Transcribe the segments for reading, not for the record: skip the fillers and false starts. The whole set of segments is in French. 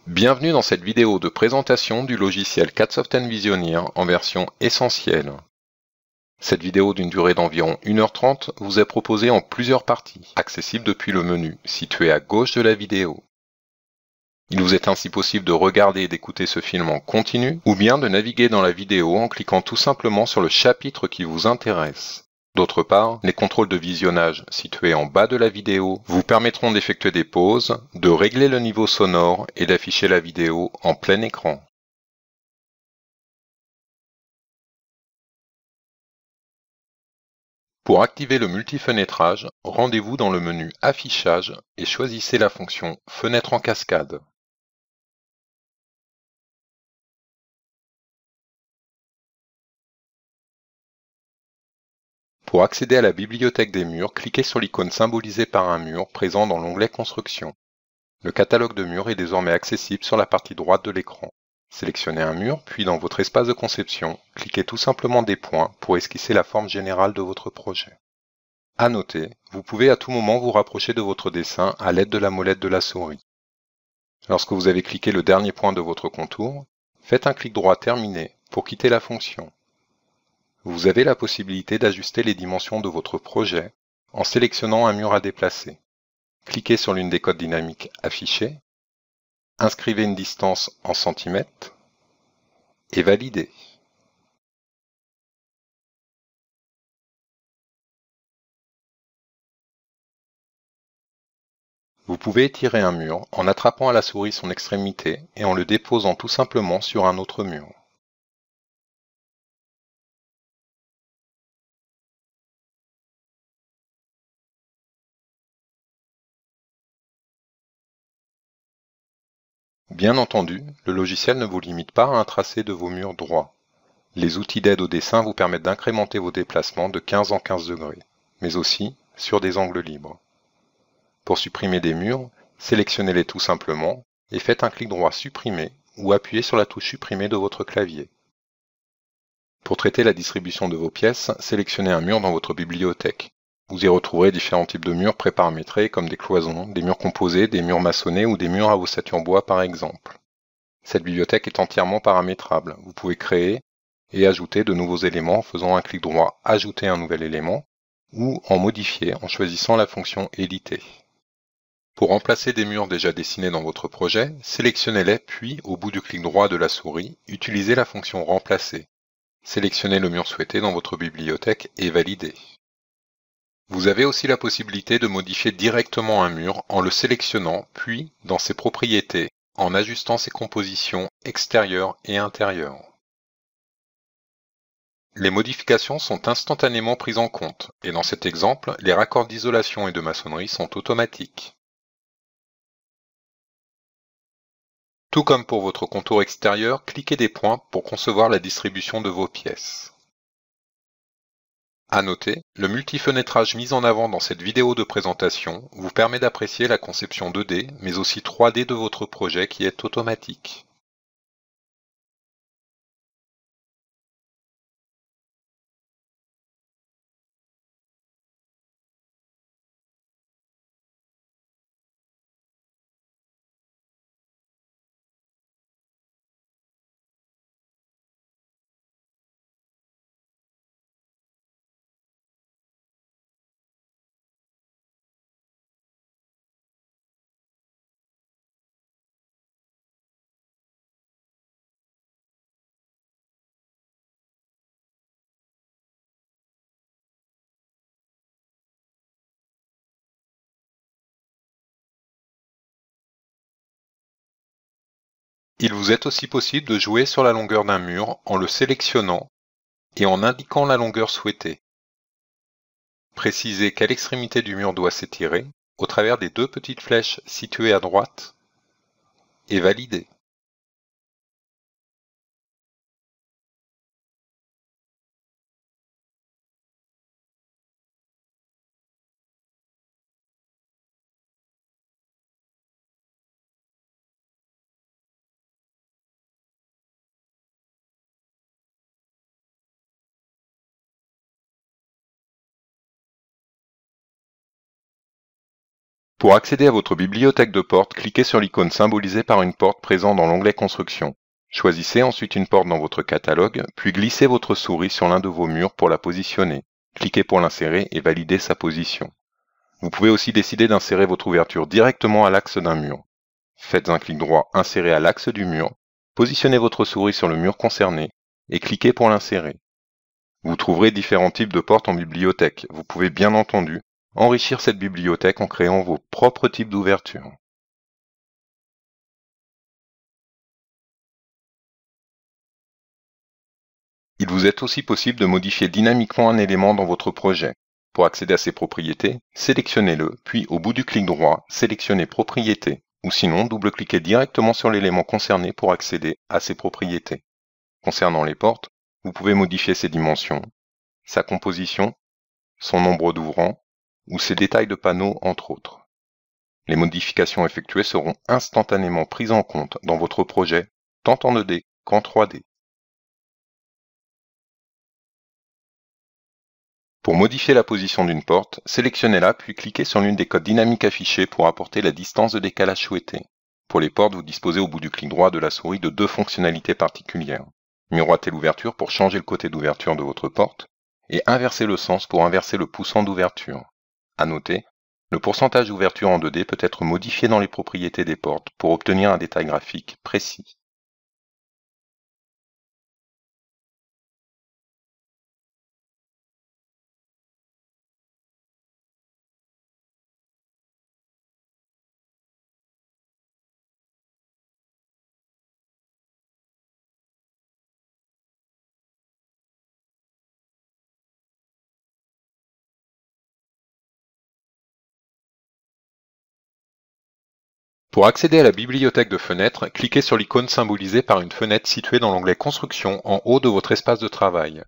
Bienvenue dans cette vidéo de présentation du logiciel Catsoft Envisioneer en version essentielle. Cette vidéo d'une durée d'environ 1h30 vous est proposée en plusieurs parties, accessibles depuis le menu situé à gauche de la vidéo. Il vous est ainsi possible de regarder et d'écouter ce film en continu, ou bien de naviguer dans la vidéo en cliquant tout simplement sur le chapitre qui vous intéresse. D'autre part, les contrôles de visionnage situés en bas de la vidéo vous permettront d'effectuer des pauses, de régler le niveau sonore et d'afficher la vidéo en plein écran. Pour activer le multifenêtrage, rendez-vous dans le menu Affichage et choisissez la fonction Fenêtre en cascade. Pour accéder à la bibliothèque des murs, cliquez sur l'icône symbolisée par un mur présent dans l'onglet Construction. Le catalogue de murs est désormais accessible sur la partie droite de l'écran. Sélectionnez un mur, puis dans votre espace de conception, cliquez tout simplement des points pour esquisser la forme générale de votre projet. À noter, vous pouvez à tout moment vous rapprocher de votre dessin à l'aide de la molette de la souris. Lorsque vous avez cliqué le dernier point de votre contour, faites un clic droit terminé pour quitter la fonction. Vous avez la possibilité d'ajuster les dimensions de votre projet en sélectionnant un mur à déplacer. Cliquez sur l'une des codes dynamiques affichées, inscrivez une distance en centimètres et validez. Vous pouvez étirer un mur en attrapant à la souris son extrémité et en le déposant tout simplement sur un autre mur. Bien entendu, le logiciel ne vous limite pas à un tracé de vos murs droits. Les outils d'aide au dessin vous permettent d'incrémenter vos déplacements de 15 en 15 degrés, mais aussi sur des angles libres. Pour supprimer des murs, sélectionnez-les tout simplement et faites un clic droit Supprimer ou appuyez sur la touche Supprimer de votre clavier. Pour traiter la distribution de vos pièces, sélectionnez un mur dans votre bibliothèque. Vous y retrouverez différents types de murs préparamétrés comme des cloisons, des murs composés, des murs maçonnés ou des murs à ossature bois par exemple. Cette bibliothèque est entièrement paramétrable. Vous pouvez créer et ajouter de nouveaux éléments en faisant un clic droit Ajouter un nouvel élément ou en modifier en choisissant la fonction Éditer. Pour remplacer des murs déjà dessinés dans votre projet, sélectionnez-les puis, au bout du clic droit de la souris, utilisez la fonction Remplacer. Sélectionnez le mur souhaité dans votre bibliothèque et validez. Vous avez aussi la possibilité de modifier directement un mur en le sélectionnant, puis, dans ses propriétés, en ajustant ses compositions extérieures et intérieures. Les modifications sont instantanément prises en compte, et dans cet exemple, les raccords d'isolation et de maçonnerie sont automatiques. Tout comme pour votre contour extérieur, cliquez des points pour concevoir la distribution de vos pièces. À noter, le multifenêtrage mis en avant dans cette vidéo de présentation vous permet d'apprécier la conception 2D, mais aussi 3D de votre projet qui est automatique. Il vous est aussi possible de jouer sur la longueur d'un mur en le sélectionnant et en indiquant la longueur souhaitée. Précisez quelle extrémité du mur doit s'étirer au travers des deux petites flèches situées à droite et validez. Pour accéder à votre bibliothèque de portes, cliquez sur l'icône symbolisée par une porte présente dans l'onglet Construction. Choisissez ensuite une porte dans votre catalogue, puis glissez votre souris sur l'un de vos murs pour la positionner. Cliquez pour l'insérer et validez sa position. Vous pouvez aussi décider d'insérer votre ouverture directement à l'axe d'un mur. Faites un clic droit Insérer à l'axe du mur, positionnez votre souris sur le mur concerné et cliquez pour l'insérer. Vous trouverez différents types de portes en bibliothèque. Vous pouvez bien entendu enrichir cette bibliothèque en créant vos propres types d'ouverture. Il vous est aussi possible de modifier dynamiquement un élément dans votre projet. Pour accéder à ses propriétés, sélectionnez-le, puis au bout du clic droit, sélectionnez Propriétés, ou sinon double-cliquez directement sur l'élément concerné pour accéder à ses propriétés. Concernant les portes, vous pouvez modifier ses dimensions, sa composition, son nombre d'ouvrants, ou ses détails de panneaux, entre autres. Les modifications effectuées seront instantanément prises en compte dans votre projet, tant en 2D qu'en 3D. Pour modifier la position d'une porte, sélectionnez-la puis cliquez sur l'une des codes dynamiques affichées pour apporter la distance de décalage souhaitée. Pour les portes, vous disposez au bout du clic droit de la souris de deux fonctionnalités particulières. Miroiter l'ouverture pour changer le côté d'ouverture de votre porte et inverser le sens pour inverser le poussant d'ouverture. À noter, le pourcentage d'ouverture en 2D peut être modifié dans les propriétés des portes pour obtenir un détail graphique précis. Pour accéder à la bibliothèque de fenêtres, cliquez sur l'icône symbolisée par une fenêtre située dans l'onglet Construction en haut de votre espace de travail.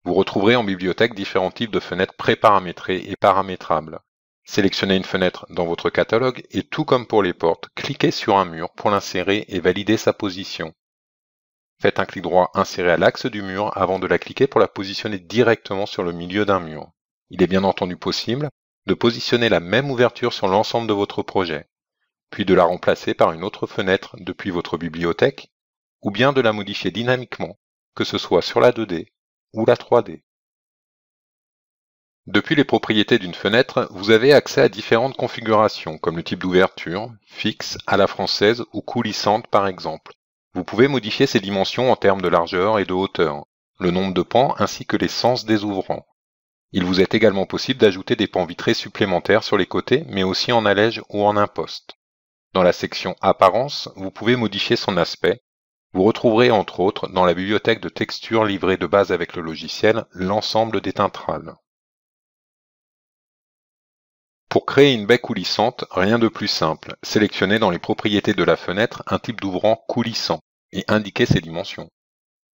Vous retrouverez en bibliothèque différents types de fenêtres préparamétrées et paramétrables. Sélectionnez une fenêtre dans votre catalogue et tout comme pour les portes, cliquez sur un mur pour l'insérer et valider sa position. Faites un clic droit Insérer à l'axe du mur avant de la cliquer pour la positionner directement sur le milieu d'un mur. Il est bien entendu possible de positionner la même ouverture sur l'ensemble de votre projet, puis de la remplacer par une autre fenêtre depuis votre bibliothèque, ou bien de la modifier dynamiquement, que ce soit sur la 2D ou la 3D. Depuis les propriétés d'une fenêtre, vous avez accès à différentes configurations, comme le type d'ouverture, fixe, à la française ou coulissante par exemple. Vous pouvez modifier ces dimensions en termes de largeur et de hauteur, le nombre de pans ainsi que les sens des ouvrants. Il vous est également possible d'ajouter des pans vitrés supplémentaires sur les côtés, mais aussi en allège ou en imposte. Dans la section Apparence, vous pouvez modifier son aspect. Vous retrouverez entre autres dans la bibliothèque de textures livrée de base avec le logiciel l'ensemble des teintrales. Pour créer une baie coulissante, rien de plus simple. Sélectionnez dans les propriétés de la fenêtre un type d'ouvrant coulissant et indiquez ses dimensions.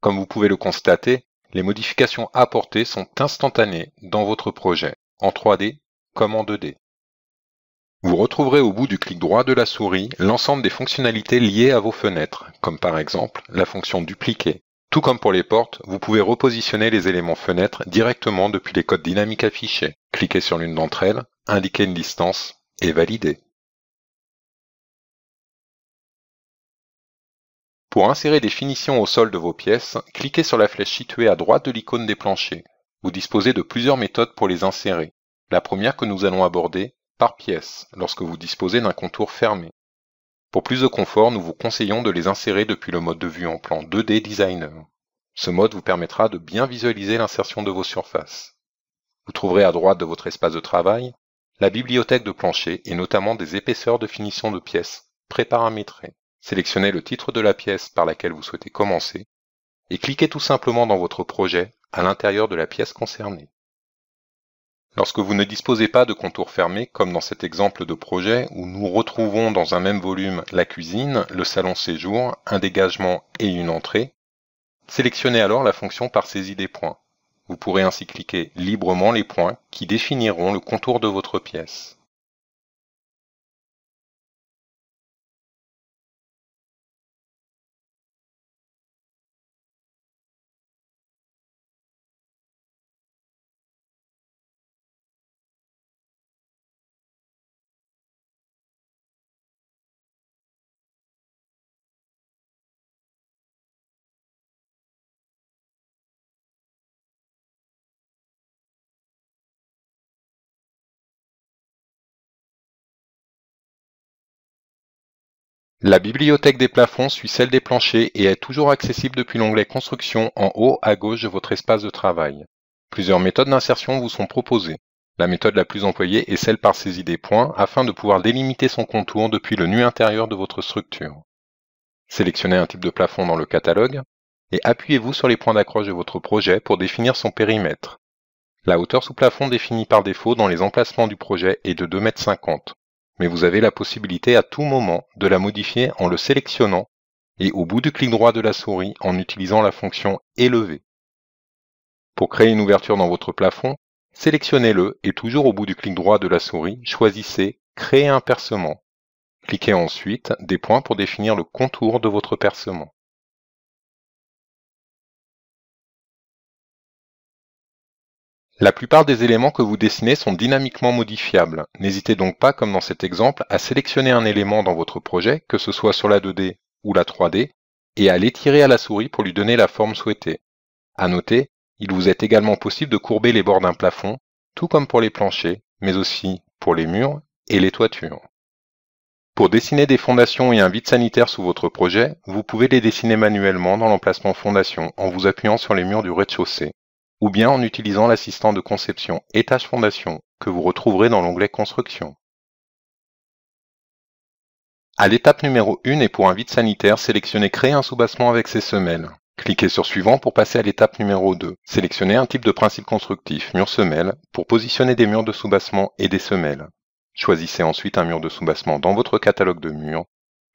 Comme vous pouvez le constater, les modifications apportées sont instantanées dans votre projet, en 3D comme en 2D. Vous retrouverez au bout du clic droit de la souris l'ensemble des fonctionnalités liées à vos fenêtres, comme par exemple la fonction dupliquer. Tout comme pour les portes, vous pouvez repositionner les éléments fenêtres directement depuis les codes dynamiques affichés. Cliquez sur l'une d'entre elles, indiquez une distance et validez. Pour insérer des finitions au sol de vos pièces, cliquez sur la flèche située à droite de l'icône des planchers. Vous disposez de plusieurs méthodes pour les insérer. La première que nous allons aborder, par pièce, lorsque vous disposez d'un contour fermé. Pour plus de confort, nous vous conseillons de les insérer depuis le mode de vue en plan 2D Designer. Ce mode vous permettra de bien visualiser l'insertion de vos surfaces. Vous trouverez à droite de votre espace de travail la bibliothèque de plancher et notamment des épaisseurs de finition de pièces préparamétrées. Sélectionnez le titre de la pièce par laquelle vous souhaitez commencer et cliquez tout simplement dans votre projet à l'intérieur de la pièce concernée. Lorsque vous ne disposez pas de contour fermé, comme dans cet exemple de projet où nous retrouvons dans un même volume la cuisine, le salon séjour, un dégagement et une entrée, sélectionnez alors la fonction par saisie des points. Vous pourrez ainsi cliquer librement les points qui définiront le contour de votre pièce. La bibliothèque des plafonds suit celle des planchers et est toujours accessible depuis l'onglet Construction en haut à gauche de votre espace de travail. Plusieurs méthodes d'insertion vous sont proposées. La méthode la plus employée est celle par saisie des points afin de pouvoir délimiter son contour depuis le nu intérieur de votre structure. Sélectionnez un type de plafond dans le catalogue et appuyez-vous sur les points d'accroche de votre projet pour définir son périmètre. La hauteur sous plafond définie par défaut dans les emplacements du projet est de 2,50 m, mais vous avez la possibilité à tout moment de la modifier en le sélectionnant et au bout du clic droit de la souris en utilisant la fonction Élever. Pour créer une ouverture dans votre plafond, sélectionnez-le et toujours au bout du clic droit de la souris, choisissez Créer un percement. Cliquez ensuite des points pour définir le contour de votre percement. La plupart des éléments que vous dessinez sont dynamiquement modifiables. N'hésitez donc pas, comme dans cet exemple, à sélectionner un élément dans votre projet, que ce soit sur la 2D ou la 3D, et à l'étirer à la souris pour lui donner la forme souhaitée. À noter, il vous est également possible de courber les bords d'un plafond, tout comme pour les planchers, mais aussi pour les murs et les toitures. Pour dessiner des fondations et un vide sanitaire sous votre projet, vous pouvez les dessiner manuellement dans l'emplacement fondation en vous appuyant sur les murs du rez-de-chaussée, ou bien en utilisant l'assistant de conception Étage Fondation que vous retrouverez dans l'onglet Construction. À l'étape numéro 1 et pour un vide sanitaire, sélectionnez Créer un soubassement avec ses semelles. Cliquez sur Suivant pour passer à l'étape numéro 2. Sélectionnez un type de principe constructif, mur-semelle, pour positionner des murs de soubassement et des semelles. Choisissez ensuite un mur de soubassement dans votre catalogue de murs,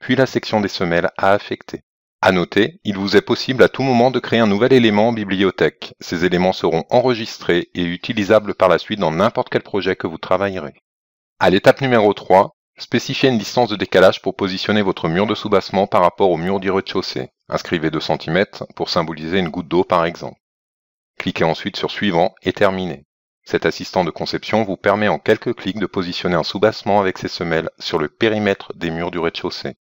puis la section des semelles à affecter. À noter, il vous est possible à tout moment de créer un nouvel élément en bibliothèque. Ces éléments seront enregistrés et utilisables par la suite dans n'importe quel projet que vous travaillerez. À l'étape numéro 3, spécifiez une distance de décalage pour positionner votre mur de soubassement par rapport au mur du rez-de-chaussée. Inscrivez 2 cm pour symboliser une goutte d'eau par exemple. Cliquez ensuite sur Suivant et Terminer. Cet assistant de conception vous permet en quelques clics de positionner un soubassement avec ses semelles sur le périmètre des murs du rez-de-chaussée.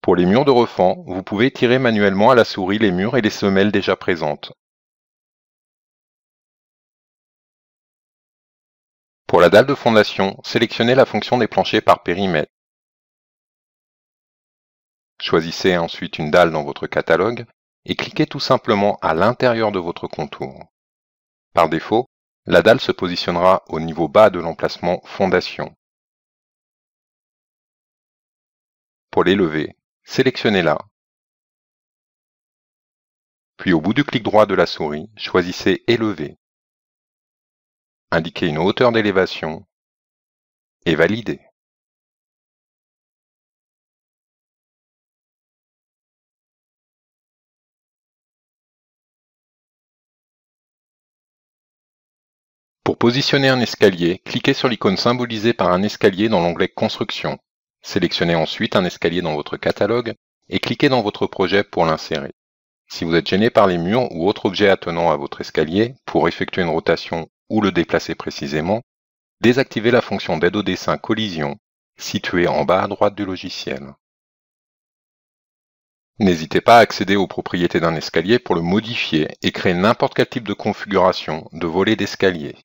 Pour les murs de refend, vous pouvez tirer manuellement à la souris les murs et les semelles déjà présentes. Pour la dalle de fondation, sélectionnez la fonction des planchers par périmètre. Choisissez ensuite une dalle dans votre catalogue et cliquez tout simplement à l'intérieur de votre contour. Par défaut, la dalle se positionnera au niveau bas de l'emplacement fondation. Pour l'élever, sélectionnez-la. Puis au bout du clic droit de la souris, choisissez Élever. Indiquez une hauteur d'élévation et validez. Pour positionner un escalier, cliquez sur l'icône symbolisée par un escalier dans l'onglet Construction. Sélectionnez ensuite un escalier dans votre catalogue et cliquez dans votre projet pour l'insérer. Si vous êtes gêné par les murs ou autres objets attenants à votre escalier, pour effectuer une rotation ou le déplacer précisément, désactivez la fonction d'aide au dessin Collision, située en bas à droite du logiciel. N'hésitez pas à accéder aux propriétés d'un escalier pour le modifier et créer n'importe quel type de configuration de volet d'escalier.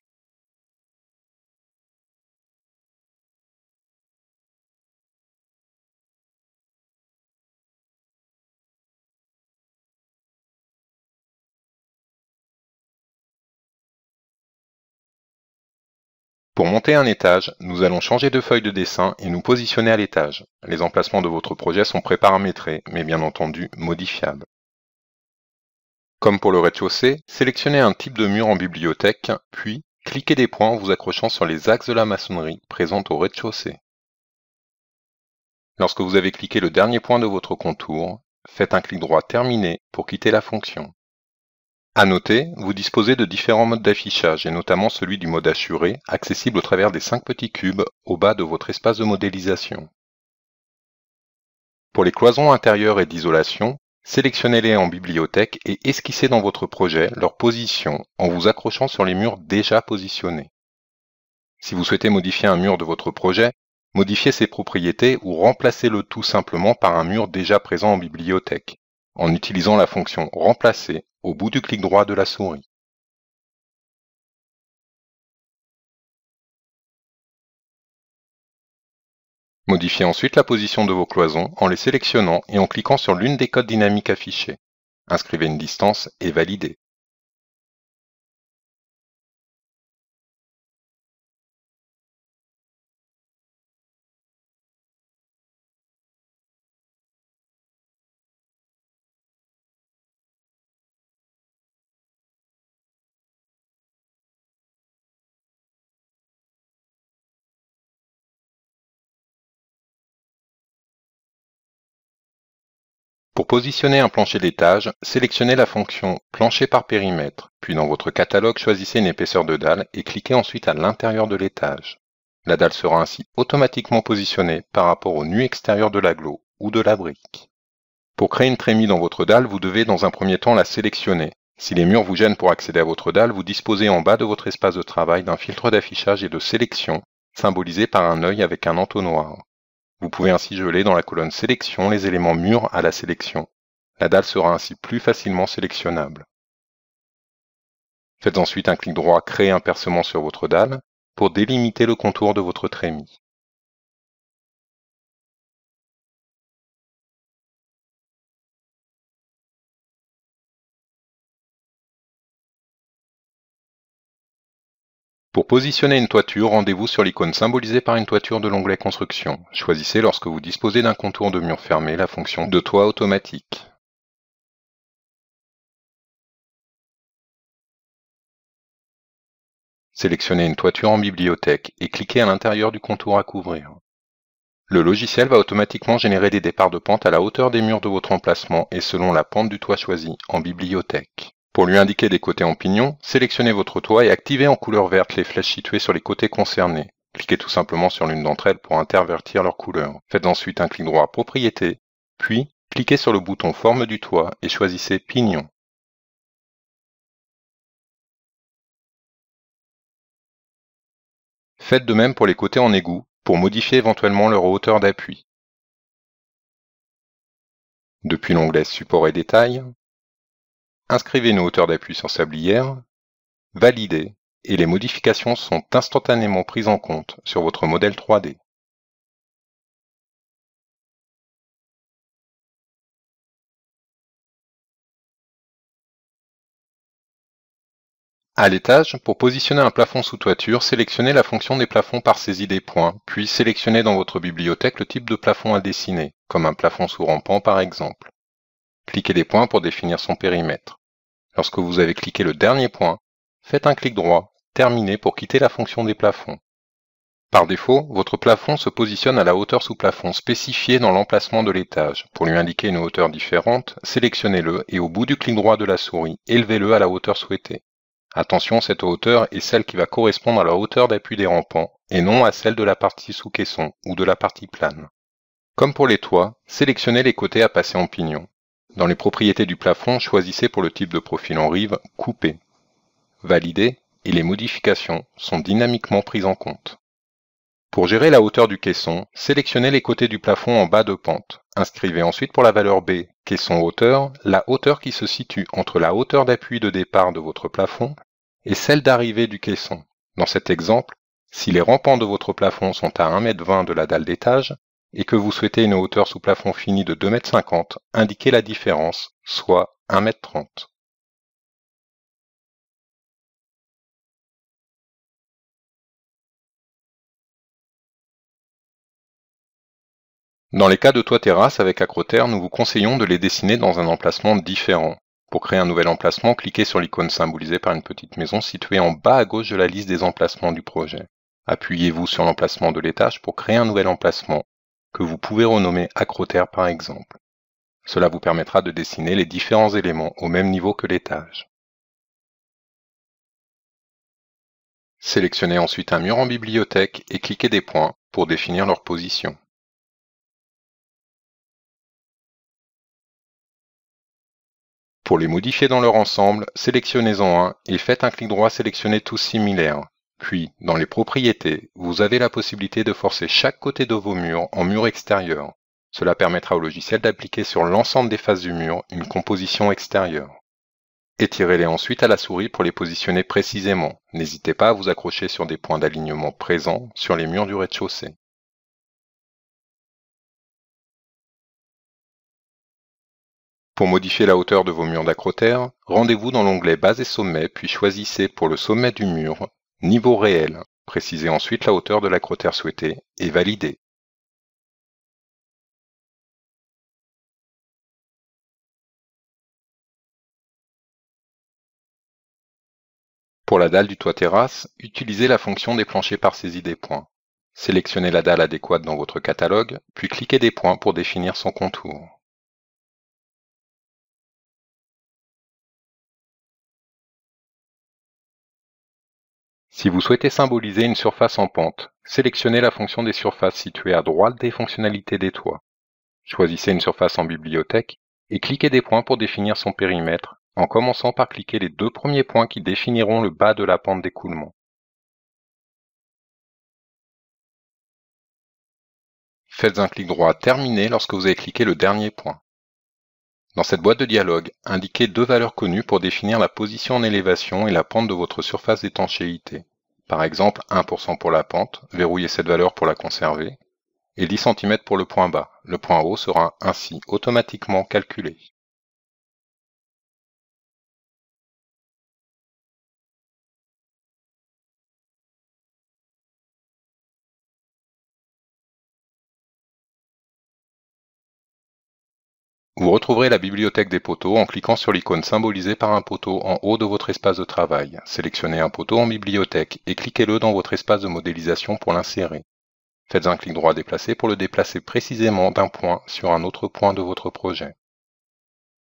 Pour monter un étage, nous allons changer de feuille de dessin et nous positionner à l'étage. Les emplacements de votre projet sont préparamétrés, mais bien entendu modifiables. Comme pour le rez-de-chaussée, sélectionnez un type de mur en bibliothèque, puis cliquez des points en vous accrochant sur les axes de la maçonnerie présente au rez-de-chaussée. Lorsque vous avez cliqué le dernier point de votre contour, faites un clic droit Terminer pour quitter la fonction. À noter, vous disposez de différents modes d'affichage et notamment celui du mode assuré, accessible au travers des 5 petits cubes au bas de votre espace de modélisation. Pour les cloisons intérieures et d'isolation, sélectionnez-les en bibliothèque et esquissez dans votre projet leur position en vous accrochant sur les murs déjà positionnés. Si vous souhaitez modifier un mur de votre projet, modifiez ses propriétés ou remplacez-le tout simplement par un mur déjà présent en bibliothèque, en utilisant la fonction Remplacer au bout du clic droit de la souris. Modifiez ensuite la position de vos cloisons en les sélectionnant et en cliquant sur l'une des codes dynamiques affichées. Inscrivez une distance et validez. Pour positionner un plancher d'étage, sélectionnez la fonction Plancher par périmètre, puis dans votre catalogue choisissez une épaisseur de dalle et cliquez ensuite à l'intérieur de l'étage. La dalle sera ainsi automatiquement positionnée par rapport au nu extérieur de l'agglo ou de la brique. Pour créer une trémie dans votre dalle, vous devez dans un premier temps la sélectionner. Si les murs vous gênent pour accéder à votre dalle, vous disposez en bas de votre espace de travail d'un filtre d'affichage et de sélection, symbolisé par un œil avec un entonnoir. Vous pouvez ainsi geler dans la colonne Sélection les éléments murs à la sélection. La dalle sera ainsi plus facilement sélectionnable. Faites ensuite un clic droit Créer un percement sur votre dalle pour délimiter le contour de votre trémie. Pour positionner une toiture, rendez-vous sur l'icône symbolisée par une toiture de l'onglet Construction. Choisissez lorsque vous disposez d'un contour de mur fermé la fonction de toit automatique. Sélectionnez une toiture en bibliothèque et cliquez à l'intérieur du contour à couvrir. Le logiciel va automatiquement générer des départs de pente à la hauteur des murs de votre emplacement et selon la pente du toit choisi en bibliothèque. Pour lui indiquer des côtés en pignon, sélectionnez votre toit et activez en couleur verte les flèches situées sur les côtés concernés. Cliquez tout simplement sur l'une d'entre elles pour intervertir leur couleur. Faites ensuite un clic droit Propriétés, puis cliquez sur le bouton Forme du toit et choisissez Pignon. Faites de même pour les côtés en égout, pour modifier éventuellement leur hauteur d'appui. Depuis l'onglet Support et détails, inscrivez une hauteur d'appui sur sablière, validez, et les modifications sont instantanément prises en compte sur votre modèle 3D. À l'étage, pour positionner un plafond sous toiture, sélectionnez la fonction des plafonds par saisie des points, puis sélectionnez dans votre bibliothèque le type de plafond à dessiner, comme un plafond sous rampant par exemple. Cliquez les points pour définir son périmètre. Lorsque vous avez cliqué le dernier point, faites un clic droit, Terminé pour quitter la fonction des plafonds. Par défaut, votre plafond se positionne à la hauteur sous plafond spécifiée dans l'emplacement de l'étage. Pour lui indiquer une hauteur différente, sélectionnez-le et au bout du clic droit de la souris, élevez-le à la hauteur souhaitée. Attention, cette hauteur est celle qui va correspondre à la hauteur d'appui des rampants et non à celle de la partie sous caisson ou de la partie plane. Comme pour les toits, sélectionnez les côtés à passer en pignon. Dans les propriétés du plafond, choisissez pour le type de profil en rive « Couper ». Validez et les modifications sont dynamiquement prises en compte. Pour gérer la hauteur du caisson, sélectionnez les côtés du plafond en bas de pente. Inscrivez ensuite pour la valeur B, caisson hauteur, la hauteur qui se situe entre la hauteur d'appui de départ de votre plafond et celle d'arrivée du caisson. Dans cet exemple, si les rampants de votre plafond sont à 1,20 m de la dalle d'étage et que vous souhaitez une hauteur sous plafond fini de 2,50 m, indiquez la différence, soit 1,30 m. Dans les cas de toit terrasse avec acroterre, nous vous conseillons de les dessiner dans un emplacement différent. Pour créer un nouvel emplacement, cliquez sur l'icône symbolisée par une petite maison située en bas à gauche de la liste des emplacements du projet. Appuyez-vous sur l'emplacement de l'étage pour créer un nouvel emplacement, que vous pouvez renommer acroterre par exemple. Cela vous permettra de dessiner les différents éléments au même niveau que l'étage. Sélectionnez ensuite un mur en bibliothèque et cliquez des points pour définir leur position. Pour les modifier dans leur ensemble, sélectionnez-en un et faites un clic droit Sélectionner tous similaires. Puis, dans les propriétés, vous avez la possibilité de forcer chaque côté de vos murs en mur extérieur. Cela permettra au logiciel d'appliquer sur l'ensemble des faces du mur une composition extérieure. Étirez-les ensuite à la souris pour les positionner précisément. N'hésitez pas à vous accrocher sur des points d'alignement présents sur les murs du rez-de-chaussée. Pour modifier la hauteur de vos murs d'acrotère, rendez-vous dans l'onglet Base et sommet, puis choisissez pour le sommet du mur Niveau réel. Précisez ensuite la hauteur de l'acrotère souhaitée et validez. Pour la dalle du toit terrasse, utilisez la fonction des planchers par saisie des points. Sélectionnez la dalle adéquate dans votre catalogue, puis cliquez des points pour définir son contour. Si vous souhaitez symboliser une surface en pente, sélectionnez la fonction des surfaces située à droite des fonctionnalités des toits. Choisissez une surface en bibliothèque et cliquez des points pour définir son périmètre, en commençant par cliquer les 2 premiers points qui définiront le bas de la pente d'écoulement. Faites un clic droit terminé lorsque vous avez cliqué le dernier point. Dans cette boîte de dialogue, indiquez 2 valeurs connues pour définir la position en élévation et la pente de votre surface d'étanchéité. Par exemple, 1% pour la pente, verrouillez cette valeur pour la conserver, et 10 cm pour le point bas. Le point haut sera ainsi automatiquement calculé. Vous retrouverez la bibliothèque des poteaux en cliquant sur l'icône symbolisée par un poteau en haut de votre espace de travail. Sélectionnez un poteau en bibliothèque et cliquez-le dans votre espace de modélisation pour l'insérer. Faites un clic droit déplacé pour le déplacer précisément d'un point sur un autre point de votre projet.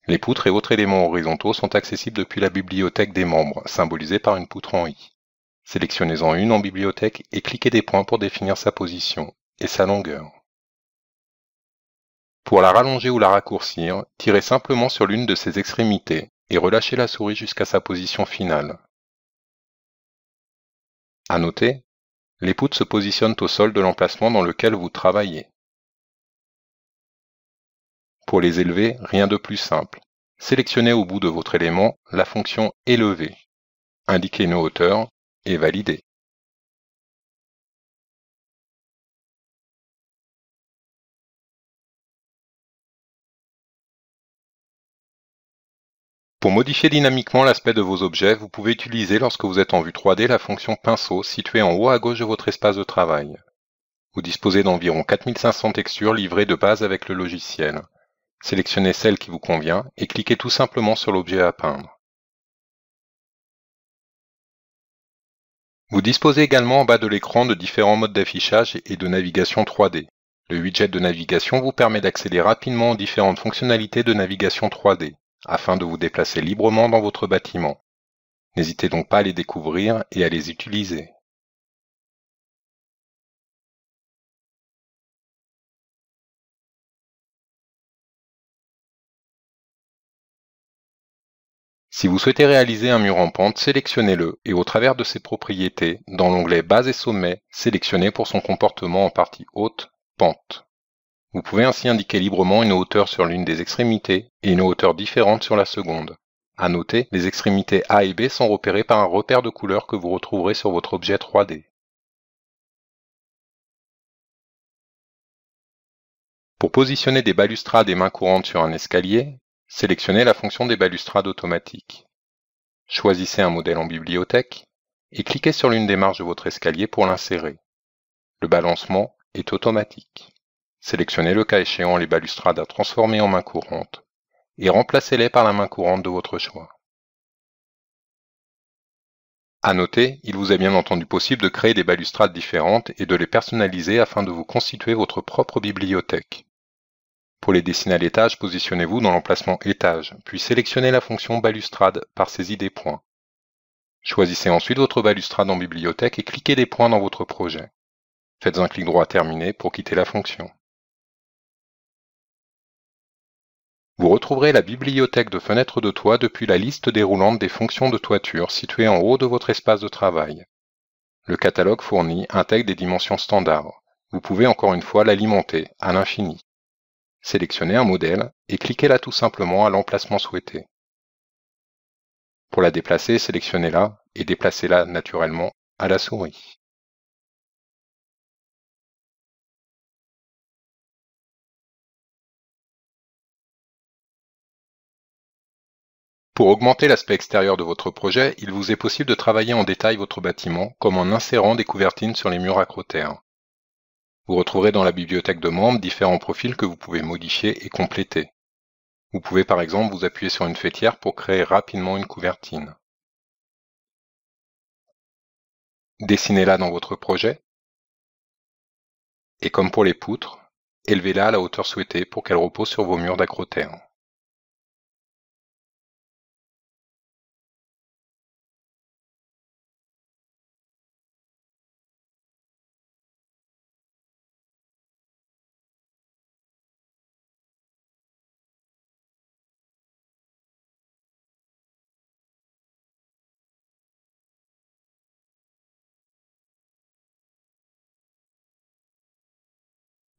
Les poutres et autres éléments horizontaux sont accessibles depuis la bibliothèque des membres, symbolisée par une poutre en I. Sélectionnez-en une en bibliothèque et cliquez des points pour définir sa position et sa longueur. Pour la rallonger ou la raccourcir, tirez simplement sur l'une de ses extrémités et relâchez la souris jusqu'à sa position finale. À noter, les poutres se positionnent au sol de l'emplacement dans lequel vous travaillez. Pour les élever, rien de plus simple. Sélectionnez au bout de votre élément la fonction Élever. Indiquez une hauteur et validez. Pour modifier dynamiquement l'aspect de vos objets, vous pouvez utiliser lorsque vous êtes en vue 3D la fonction pinceau située en haut à gauche de votre espace de travail. Vous disposez d'environ 4500 textures livrées de base avec le logiciel. Sélectionnez celle qui vous convient et cliquez tout simplement sur l'objet à peindre. Vous disposez également en bas de l'écran de différents modes d'affichage et de navigation 3D. Le widget de navigation vous permet d'accéder rapidement aux différentes fonctionnalités de navigation 3D, afin de vous déplacer librement dans votre bâtiment. N'hésitez donc pas à les découvrir et à les utiliser. Si vous souhaitez réaliser un mur en pente, sélectionnez-le et au travers de ses propriétés, dans l'onglet Base et sommet, sélectionnez pour son comportement en partie haute, pente. Vous pouvez ainsi indiquer librement une hauteur sur l'une des extrémités et une hauteur différente sur la seconde. À noter, les extrémités A et B sont repérées par un repère de couleur que vous retrouverez sur votre objet 3D. Pour positionner des balustrades et mains courantes sur un escalier, sélectionnez la fonction des balustrades automatiques. Choisissez un modèle en bibliothèque et cliquez sur l'une des marches de votre escalier pour l'insérer. Le balancement est automatique. Sélectionnez le cas échéant les balustrades à transformer en main courante et remplacez-les par la main courante de votre choix. À noter, il vous est bien entendu possible de créer des balustrades différentes et de les personnaliser afin de vous constituer votre propre bibliothèque. Pour les dessiner à l'étage, positionnez-vous dans l'emplacement étage, puis sélectionnez la fonction balustrade par saisie des points. Choisissez ensuite votre balustrade en bibliothèque et cliquez des points dans votre projet. Faites un clic droit terminé pour quitter la fonction. Vous retrouverez la bibliothèque de fenêtres de toit depuis la liste déroulante des fonctions de toiture située en haut de votre espace de travail. Le catalogue fourni intègre des dimensions standards. Vous pouvez encore une fois l'alimenter à l'infini. Sélectionnez un modèle et cliquez-la tout simplement à l'emplacement souhaité. Pour la déplacer, sélectionnez-la et déplacez-la naturellement à la souris. Pour augmenter l'aspect extérieur de votre projet, il vous est possible de travailler en détail votre bâtiment, comme en insérant des couvertines sur les murs acrotères. Vous retrouverez dans la bibliothèque de membres différents profils que vous pouvez modifier et compléter. Vous pouvez par exemple vous appuyer sur une faîtière pour créer rapidement une couvertine. Dessinez-la dans votre projet. Et comme pour les poutres, élevez-la à la hauteur souhaitée pour qu'elle repose sur vos murs d'acrotère.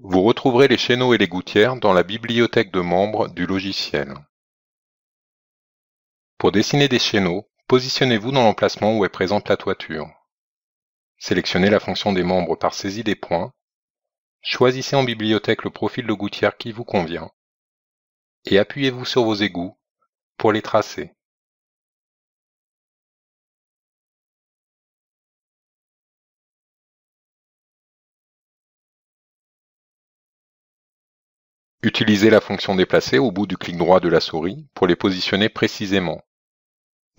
Vous retrouverez les chéneaux et les gouttières dans la bibliothèque de membres du logiciel. Pour dessiner des chéneaux, positionnez-vous dans l'emplacement où est présente la toiture. Sélectionnez la fonction des membres par saisie des points. Choisissez en bibliothèque le profil de gouttière qui vous convient. Et appuyez-vous sur vos égouts pour les tracer. Utilisez la fonction déplacer au bout du clic droit de la souris pour les positionner précisément,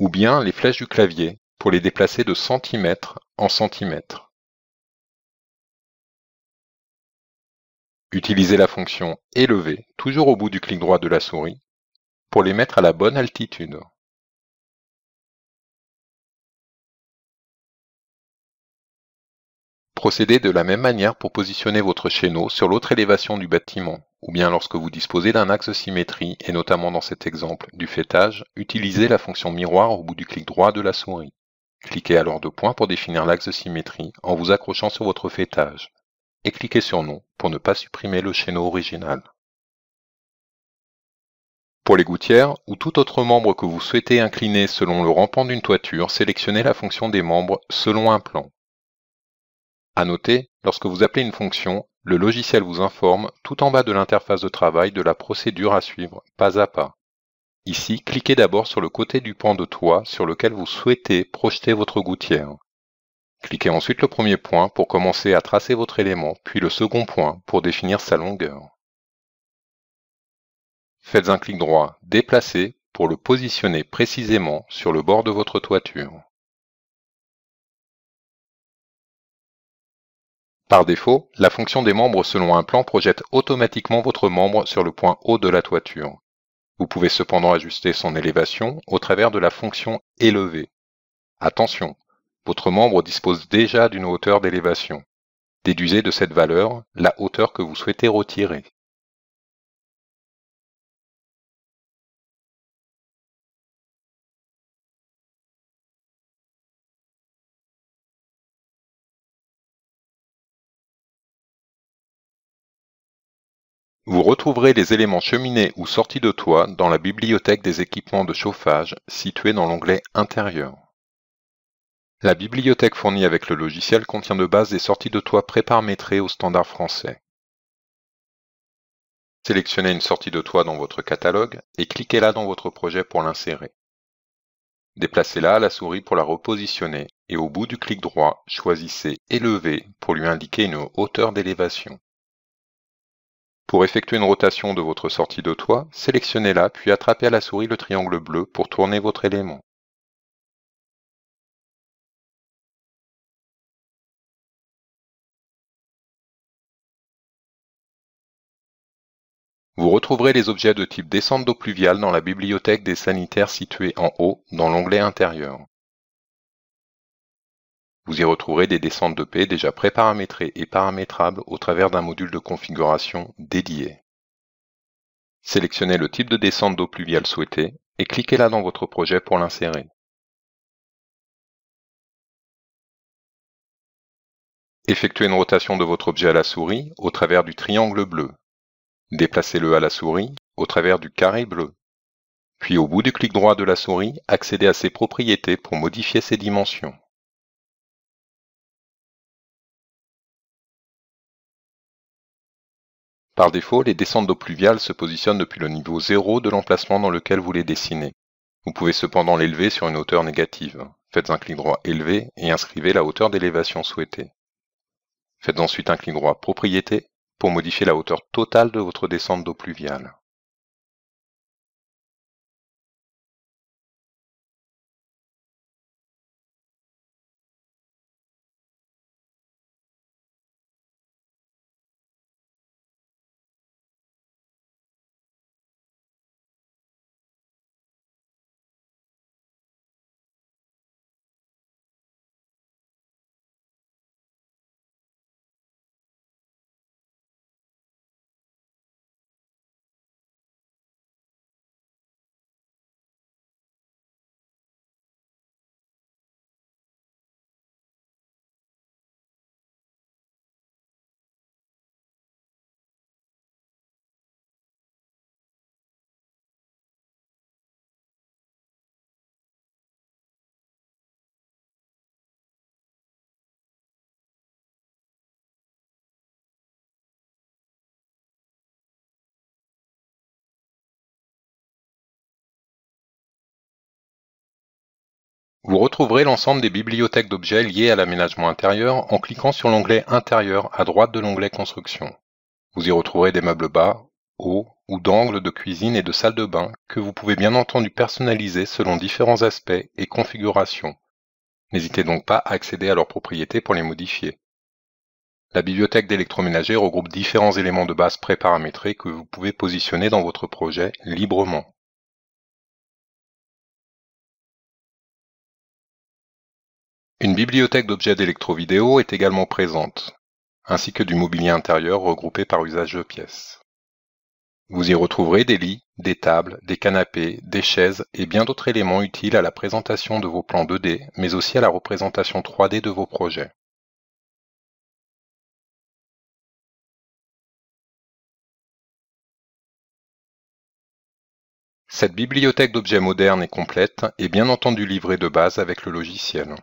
ou bien les flèches du clavier pour les déplacer de centimètre en centimètre. Utilisez la fonction élever, toujours au bout du clic droit de la souris, pour les mettre à la bonne altitude. Procédez de la même manière pour positionner votre chéneau sur l'autre élévation du bâtiment, ou bien lorsque vous disposez d'un axe de symétrie, et notamment dans cet exemple du faîtage, utilisez la fonction miroir au bout du clic droit de la souris. Cliquez alors deux points pour définir l'axe de symétrie en vous accrochant sur votre faîtage, et cliquez sur non pour ne pas supprimer le chéneau original. Pour les gouttières, ou tout autre membre que vous souhaitez incliner selon le rampant d'une toiture, sélectionnez la fonction des membres selon un plan. À noter, lorsque vous appelez une fonction, le logiciel vous informe tout en bas de l'interface de travail de la procédure à suivre, pas à pas. Ici, cliquez d'abord sur le côté du pan de toit sur lequel vous souhaitez projeter votre gouttière. Cliquez ensuite le premier point pour commencer à tracer votre élément, puis le second point pour définir sa longueur. Faites un clic droit Déplacer pour le positionner précisément sur le bord de votre toiture. Par défaut, la fonction des membres selon un plan projette automatiquement votre membre sur le point haut de la toiture. Vous pouvez cependant ajuster son élévation au travers de la fonction élever. Attention, votre membre dispose déjà d'une hauteur d'élévation. Déduisez de cette valeur la hauteur que vous souhaitez retirer. Vous retrouverez les éléments cheminée ou sortie de toit dans la bibliothèque des équipements de chauffage située dans l'onglet Intérieur. La bibliothèque fournie avec le logiciel contient de base des sorties de toit préparamétrées au standard français. Sélectionnez une sortie de toit dans votre catalogue et cliquez-la dans votre projet pour l'insérer. Déplacez-la à la souris pour la repositionner et au bout du clic droit, choisissez Élever pour lui indiquer une hauteur d'élévation. Pour effectuer une rotation de votre sortie de toit, sélectionnez-la puis attrapez à la souris le triangle bleu pour tourner votre élément. Vous retrouverez les objets de type descente d'eau pluviale dans la bibliothèque des sanitaires située en haut dans l'onglet Intérieur. Vous y retrouverez des descentes de paix déjà préparamétrées et paramétrables au travers d'un module de configuration dédié. Sélectionnez le type de descente d'eau pluviale souhaité et cliquez là dans votre projet pour l'insérer. Effectuez une rotation de votre objet à la souris au travers du triangle bleu. Déplacez-le à la souris au travers du carré bleu. Puis au bout du clic droit de la souris, accédez à ses propriétés pour modifier ses dimensions. Par défaut, les descentes d'eau pluviale se positionnent depuis le niveau 0 de l'emplacement dans lequel vous les dessinez. Vous pouvez cependant l'élever sur une hauteur négative. Faites un clic droit élevé et inscrivez la hauteur d'élévation souhaitée. Faites ensuite un clic droit Propriétés pour modifier la hauteur totale de votre descente d'eau pluviale. Vous retrouverez l'ensemble des bibliothèques d'objets liées à l'aménagement intérieur en cliquant sur l'onglet Intérieur à droite de l'onglet Construction. Vous y retrouverez des meubles bas, hauts ou d'angles de cuisine et de salle de bain que vous pouvez bien entendu personnaliser selon différents aspects et configurations. N'hésitez donc pas à accéder à leurs propriétés pour les modifier. La bibliothèque d'électroménager regroupe différents éléments de base préparamétrés que vous pouvez positionner dans votre projet librement. Une bibliothèque d'objets d'électrovidéo est également présente, ainsi que du mobilier intérieur regroupé par usage de pièces. Vous y retrouverez des lits, des tables, des canapés, des chaises et bien d'autres éléments utiles à la présentation de vos plans 2D, mais aussi à la représentation 3D de vos projets. Cette bibliothèque d'objets moderne et complète est bien entendu livrée de base avec le logiciel.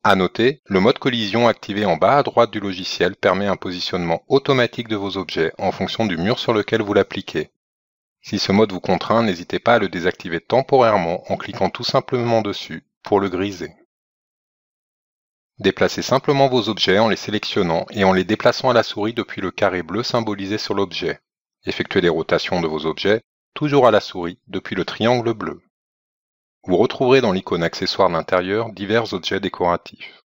À noter, le mode collision activé en bas à droite du logiciel permet un positionnement automatique de vos objets en fonction du mur sur lequel vous l'appliquez. Si ce mode vous contraint, n'hésitez pas à le désactiver temporairement en cliquant tout simplement dessus pour le griser. Déplacez simplement vos objets en les sélectionnant et en les déplaçant à la souris depuis le carré bleu symbolisé sur l'objet. Effectuez des rotations de vos objets, toujours à la souris, depuis le triangle bleu. Vous retrouverez dans l'icône accessoires d'intérieur divers objets décoratifs.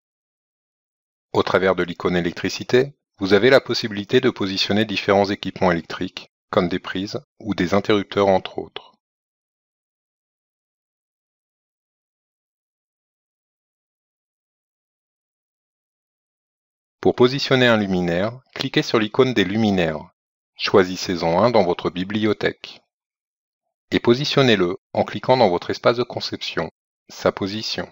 Au travers de l'icône électricité, vous avez la possibilité de positionner différents équipements électriques, comme des prises ou des interrupteurs entre autres. Pour positionner un luminaire, cliquez sur l'icône des luminaires. Choisissez-en un dans votre bibliothèque. Et positionnez-le en cliquant dans votre espace de conception, sa position.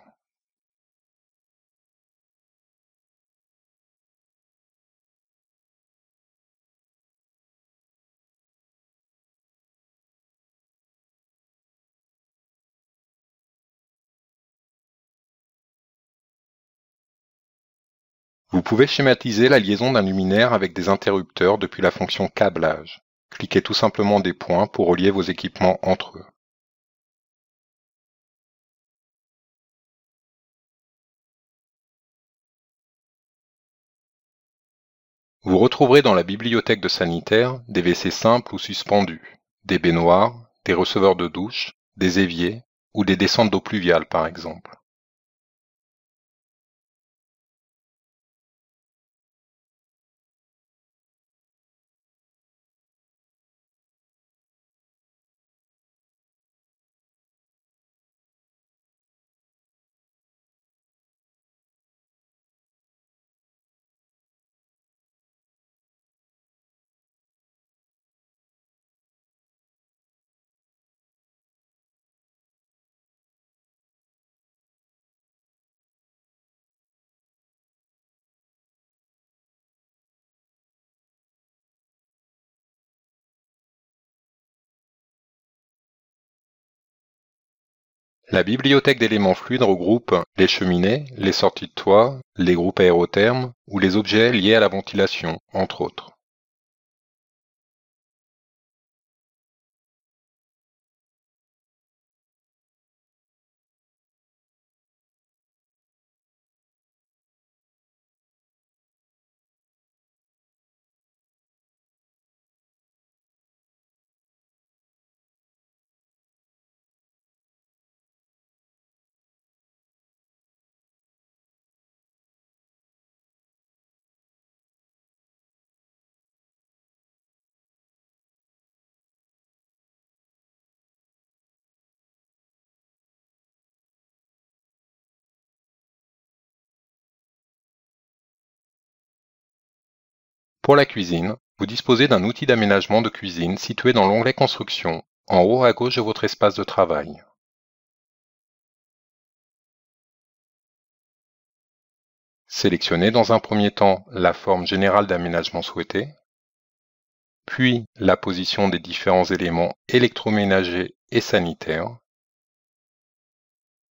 Vous pouvez schématiser la liaison d'un luminaire avec des interrupteurs depuis la fonction câblage. Cliquez tout simplement des points pour relier vos équipements entre eux. Vous retrouverez dans la bibliothèque de sanitaire des WC simples ou suspendus, des baignoires, des receveurs de douche, des éviers ou des descentes d'eau pluviale par exemple. La bibliothèque d'éléments fluides regroupe les cheminées, les sorties de toit, les groupes aérothermes ou les objets liés à la ventilation, entre autres. Pour la cuisine, vous disposez d'un outil d'aménagement de cuisine situé dans l'onglet Construction, en haut à gauche de votre espace de travail. Sélectionnez dans un premier temps la forme générale d'aménagement souhaitée, puis la position des différents éléments électroménagers et sanitaires.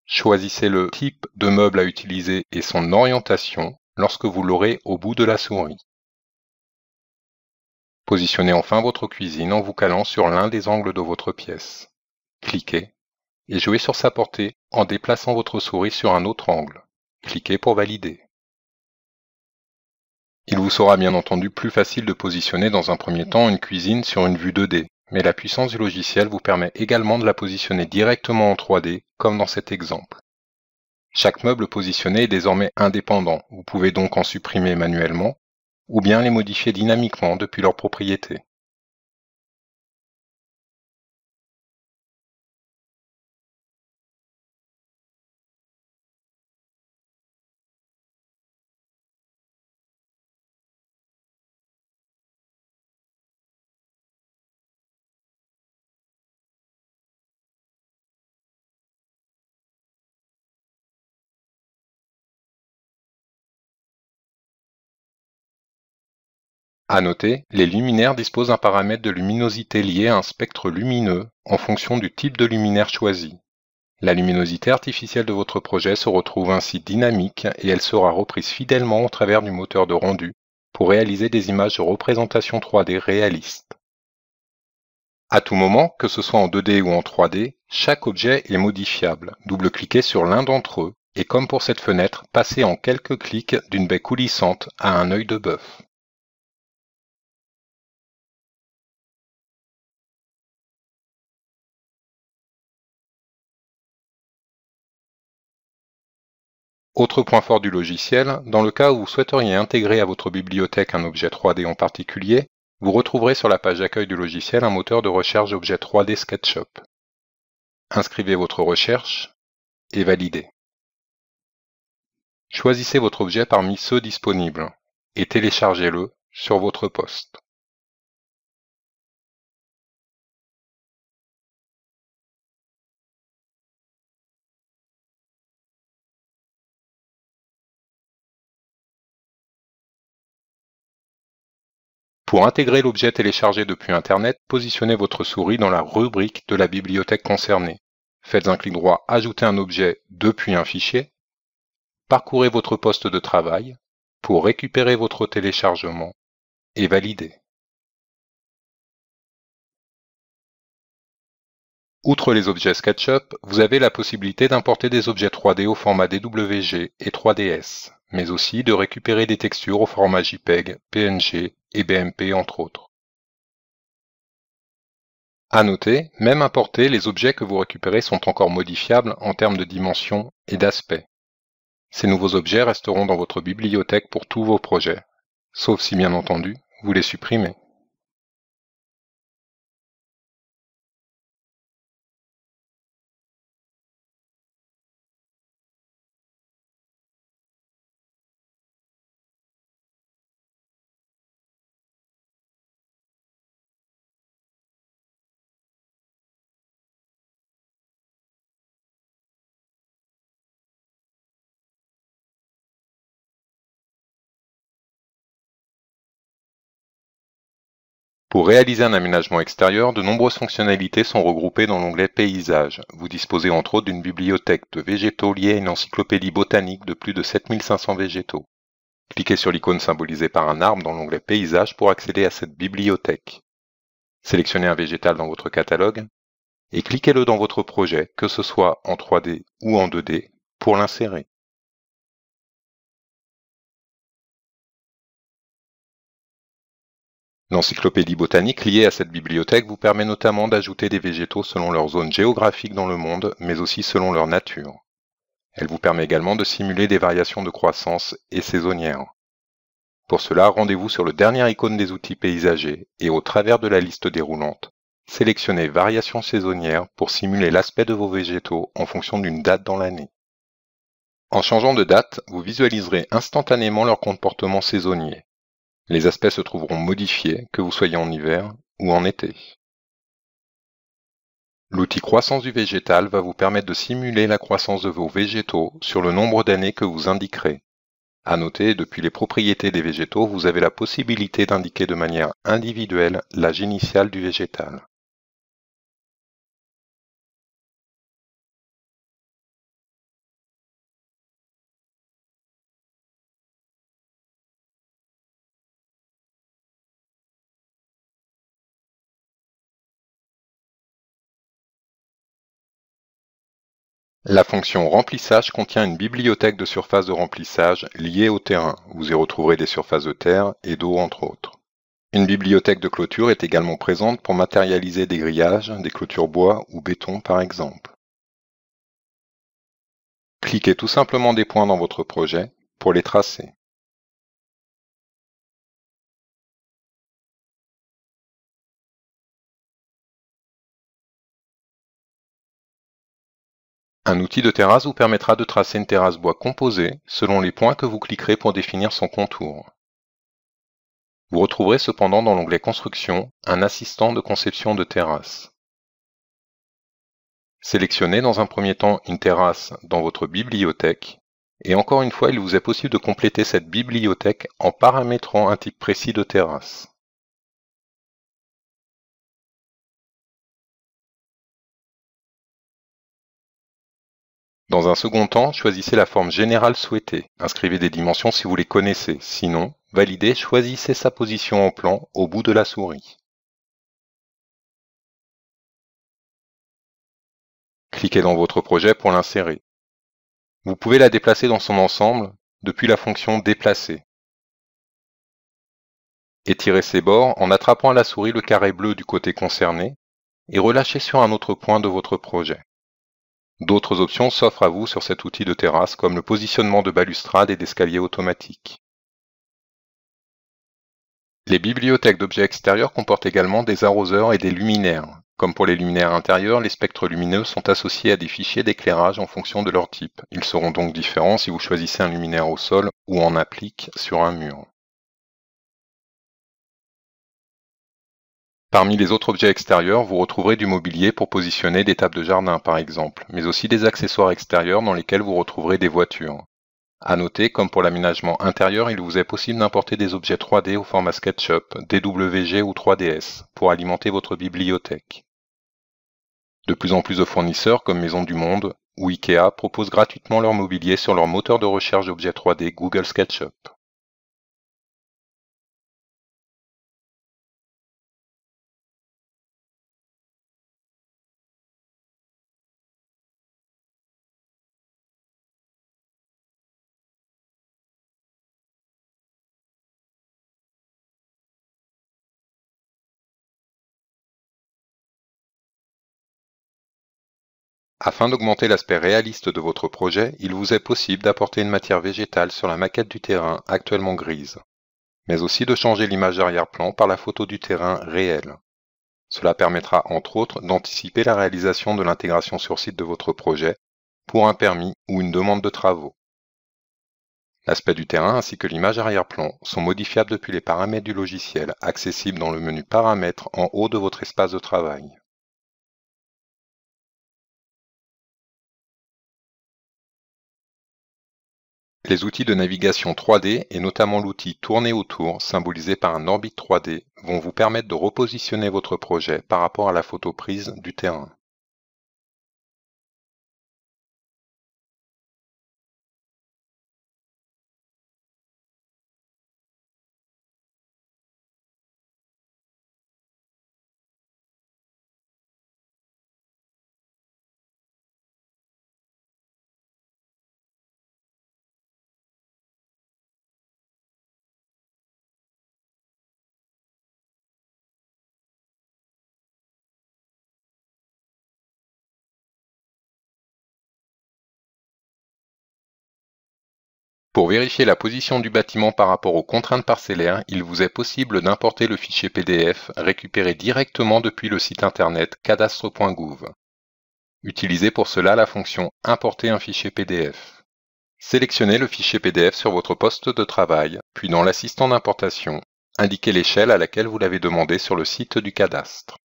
Choisissez le type de meuble à utiliser et son orientation lorsque vous l'aurez au bout de la souris. Positionnez enfin votre cuisine en vous calant sur l'un des angles de votre pièce. Cliquez et jouez sur sa portée en déplaçant votre souris sur un autre angle. Cliquez pour valider. Il vous sera bien entendu plus facile de positionner dans un premier temps une cuisine sur une vue 2D, mais la puissance du logiciel vous permet également de la positionner directement en 3D, comme dans cet exemple. Chaque meuble positionné est désormais indépendant, vous pouvez donc en supprimer manuellement, ou bien les modifier dynamiquement depuis leurs propriétés. À noter, les luminaires disposent d'un paramètre de luminosité lié à un spectre lumineux en fonction du type de luminaire choisi. La luminosité artificielle de votre projet se retrouve ainsi dynamique et elle sera reprise fidèlement au travers du moteur de rendu pour réaliser des images de représentation 3D réalistes. À tout moment, que ce soit en 2D ou en 3D, chaque objet est modifiable. Double-cliquez sur l'un d'entre eux et comme pour cette fenêtre, passez en quelques clics d'une baie coulissante à un œil de bœuf. Autre point fort du logiciel, dans le cas où vous souhaiteriez intégrer à votre bibliothèque un objet 3D en particulier, vous retrouverez sur la page d'accueil du logiciel un moteur de recherche d'objets 3D SketchUp. Inscrivez votre recherche et validez. Choisissez votre objet parmi ceux disponibles et téléchargez-le sur votre poste. Pour intégrer l'objet téléchargé depuis Internet, positionnez votre souris dans la rubrique de la bibliothèque concernée. Faites un clic droit Ajouter un objet depuis un fichier. Parcourez votre poste de travail pour récupérer votre téléchargement et valider. Outre les objets SketchUp, vous avez la possibilité d'importer des objets 3D au format DWG et 3DS, mais aussi de récupérer des textures au format JPEG, PNG et BMP entre autres. À noter, même importés, les objets que vous récupérez sont encore modifiables en termes de dimension et d'aspect. Ces nouveaux objets resteront dans votre bibliothèque pour tous vos projets, sauf si bien entendu, vous les supprimez. Pour réaliser un aménagement extérieur, de nombreuses fonctionnalités sont regroupées dans l'onglet Paysages. Vous disposez entre autres d'une bibliothèque de végétaux liée à une encyclopédie botanique de plus de 7500 végétaux. Cliquez sur l'icône symbolisée par un arbre dans l'onglet Paysages pour accéder à cette bibliothèque. Sélectionnez un végétal dans votre catalogue et cliquez-le dans votre projet, que ce soit en 3D ou en 2D, pour l'insérer. L'encyclopédie botanique liée à cette bibliothèque vous permet notamment d'ajouter des végétaux selon leur zone géographique dans le monde, mais aussi selon leur nature. Elle vous permet également de simuler des variations de croissance et saisonnières. Pour cela, rendez-vous sur le dernier icône des outils paysagers et au travers de la liste déroulante, sélectionnez Variations saisonnières pour simuler l'aspect de vos végétaux en fonction d'une date dans l'année. En changeant de date, vous visualiserez instantanément leur comportement saisonnier. Les aspects se trouveront modifiés, que vous soyez en hiver ou en été. L'outil Croissance du végétal va vous permettre de simuler la croissance de vos végétaux sur le nombre d'années que vous indiquerez. À noter, depuis les propriétés des végétaux, vous avez la possibilité d'indiquer de manière individuelle l'âge initial du végétal. La fonction remplissage contient une bibliothèque de surfaces de remplissage liée au terrain. Vous y retrouverez des surfaces de terre et d'eau entre autres. Une bibliothèque de clôture est également présente pour matérialiser des grillages, des clôtures bois ou béton par exemple. Cliquez tout simplement des points dans votre projet pour les tracer. Un outil de terrasse vous permettra de tracer une terrasse bois composée selon les points que vous cliquerez pour définir son contour. Vous retrouverez cependant dans l'onglet Construction un assistant de conception de terrasse. Sélectionnez dans un premier temps une terrasse dans votre bibliothèque et encore une fois il vous est possible de compléter cette bibliothèque en paramétrant un type précis de terrasse. Dans un second temps, choisissez la forme générale souhaitée. Inscrivez des dimensions si vous les connaissez. Sinon, validez, choisissez sa position en plan au bout de la souris. Cliquez dans votre projet pour l'insérer. Vous pouvez la déplacer dans son ensemble depuis la fonction Déplacer. Étirez ses bords en attrapant à la souris le carré bleu du côté concerné et relâchez sur un autre point de votre projet. D'autres options s'offrent à vous sur cet outil de terrasse comme le positionnement de balustrades et d'escaliers automatiques. Les bibliothèques d'objets extérieurs comportent également des arroseurs et des luminaires. Comme pour les luminaires intérieurs, les spectres lumineux sont associés à des fichiers d'éclairage en fonction de leur type. Ils seront donc différents si vous choisissez un luminaire au sol ou en applique sur un mur. Parmi les autres objets extérieurs, vous retrouverez du mobilier pour positionner des tables de jardin par exemple, mais aussi des accessoires extérieurs dans lesquels vous retrouverez des voitures. À noter, comme pour l'aménagement intérieur, il vous est possible d'importer des objets 3D au format SketchUp, DWG ou 3DS pour alimenter votre bibliothèque. De plus en plus de fournisseurs comme Maison du Monde ou Ikea proposent gratuitement leur mobilier sur leur moteur de recherche d'objets 3D Google SketchUp. Afin d'augmenter l'aspect réaliste de votre projet, il vous est possible d'apporter une matière végétale sur la maquette du terrain actuellement grise, mais aussi de changer l'image d'arrière-plan par la photo du terrain réel. Cela permettra entre autres d'anticiper la réalisation de l'intégration sur site de votre projet pour un permis ou une demande de travaux. L'aspect du terrain ainsi que l'image arrière-plan sont modifiables depuis les paramètres du logiciel, accessibles dans le menu Paramètres en haut de votre espace de travail. Les outils de navigation 3D, et notamment l'outil Tourner autour, symbolisé par un orbite 3D, vont vous permettre de repositionner votre projet par rapport à la photo prise du terrain. Pour vérifier la position du bâtiment par rapport aux contraintes parcellaires, il vous est possible d'importer le fichier PDF récupéré directement depuis le site internet cadastre.gouv. Utilisez pour cela la fonction « Importer un fichier PDF ». Sélectionnez le fichier PDF sur votre poste de travail, puis dans l'assistant d'importation, indiquez l'échelle à laquelle vous l'avez demandé sur le site du cadastre.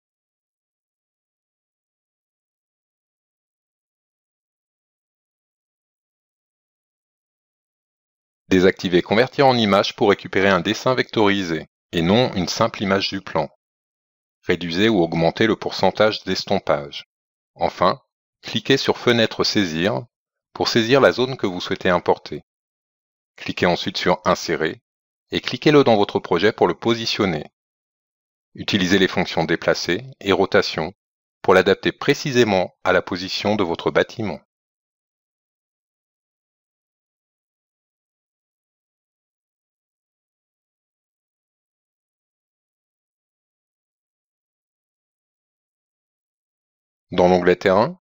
Désactivez « Convertir en image » pour récupérer un dessin vectorisé, et non une simple image du plan. Réduisez ou augmentez le pourcentage d'estompage. Enfin, cliquez sur « Fenêtre saisir » pour saisir la zone que vous souhaitez importer. Cliquez ensuite sur « Insérer » et cliquez-le dans votre projet pour le positionner. Utilisez les fonctions déplacer et rotation pour l'adapter précisément à la position de votre bâtiment. Dans l'onglet Terrain,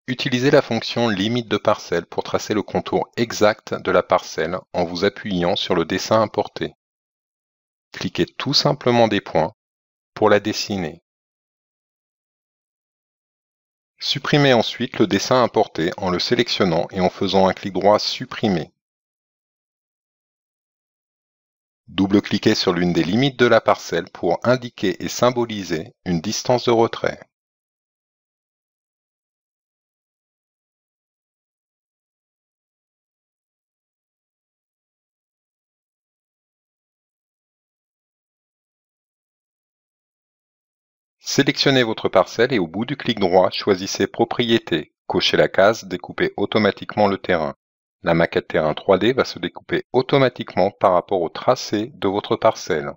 utilisez la fonction Limite de parcelle pour tracer le contour exact de la parcelle en vous appuyant sur le dessin importé. Cliquez tout simplement des points pour la dessiner. Supprimez ensuite le dessin importé en le sélectionnant et en faisant un clic droit Supprimer. Double-cliquez sur l'une des limites de la parcelle pour indiquer et symboliser une distance de retrait. Sélectionnez votre parcelle et au bout du clic droit, choisissez Propriétés. Cochez la case Découper automatiquement le terrain. La maquette terrain 3D va se découper automatiquement par rapport au tracé de votre parcelle.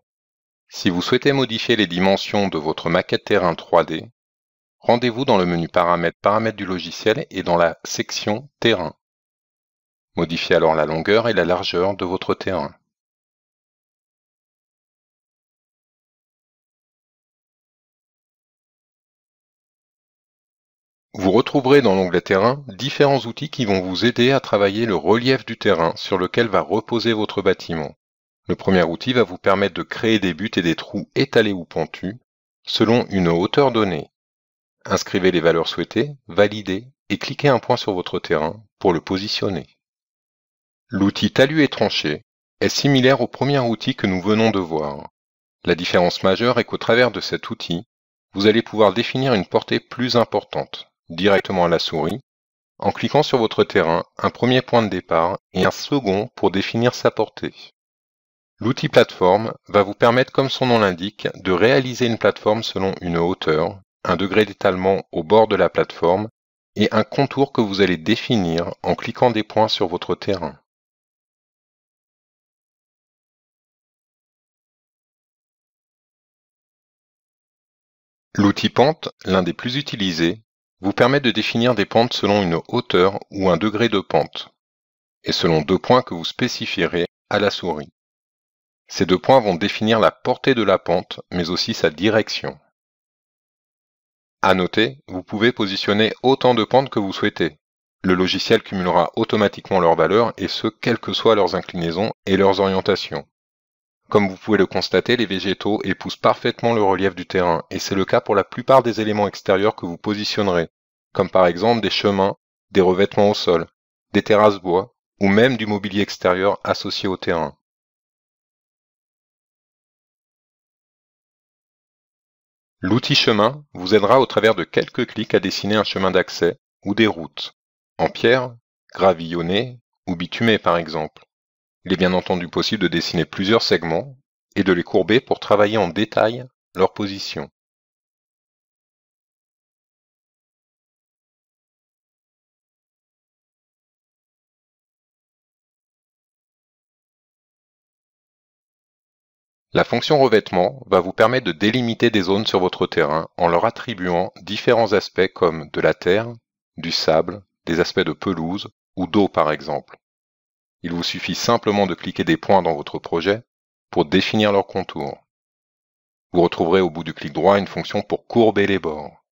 Si vous souhaitez modifier les dimensions de votre maquette terrain 3D, rendez-vous dans le menu Paramètres du logiciel et dans la section Terrain. Modifiez alors la longueur et la largeur de votre terrain. Vous retrouverez dans l'onglet Terrain différents outils qui vont vous aider à travailler le relief du terrain sur lequel va reposer votre bâtiment. Le premier outil va vous permettre de créer des buttes et des trous étalés ou pentus selon une hauteur donnée. Inscrivez les valeurs souhaitées, validez et cliquez un point sur votre terrain pour le positionner. L'outil Talus et tranchées est similaire au premier outil que nous venons de voir. La différence majeure est qu'au travers de cet outil, vous allez pouvoir définir une portée plus importante, directement à la souris, en cliquant sur votre terrain, un premier point de départ et un second pour définir sa portée. L'outil plateforme va vous permettre, comme son nom l'indique, de réaliser une plateforme selon une hauteur, un degré d'étalement au bord de la plateforme et un contour que vous allez définir en cliquant des points sur votre terrain. L'outil pente, l'un des plus utilisés, vous permet de définir des pentes selon une hauteur ou un degré de pente, et selon deux points que vous spécifierez à la souris. Ces deux points vont définir la portée de la pente, mais aussi sa direction. À noter, vous pouvez positionner autant de pentes que vous souhaitez. Le logiciel cumulera automatiquement leurs valeurs, et ce, quelles que soient leurs inclinaisons et leurs orientations. Comme vous pouvez le constater, les végétaux épousent parfaitement le relief du terrain, et c'est le cas pour la plupart des éléments extérieurs que vous positionnerez, comme par exemple des chemins, des revêtements au sol, des terrasses bois, ou même du mobilier extérieur associé au terrain. L'outil chemin vous aidera au travers de quelques clics à dessiner un chemin d'accès ou des routes, en pierre, gravillonnées ou bitumées par exemple. Il est bien entendu possible de dessiner plusieurs segments et de les courber pour travailler en détail leur position. La fonction revêtement va vous permettre de délimiter des zones sur votre terrain en leur attribuant différents aspects comme de la terre, du sable, des aspects de pelouse ou d'eau par exemple. Il vous suffit simplement de cliquer des points dans votre projet pour définir leurs contours. Vous retrouverez au bout du clic droit une fonction pour courber les bords.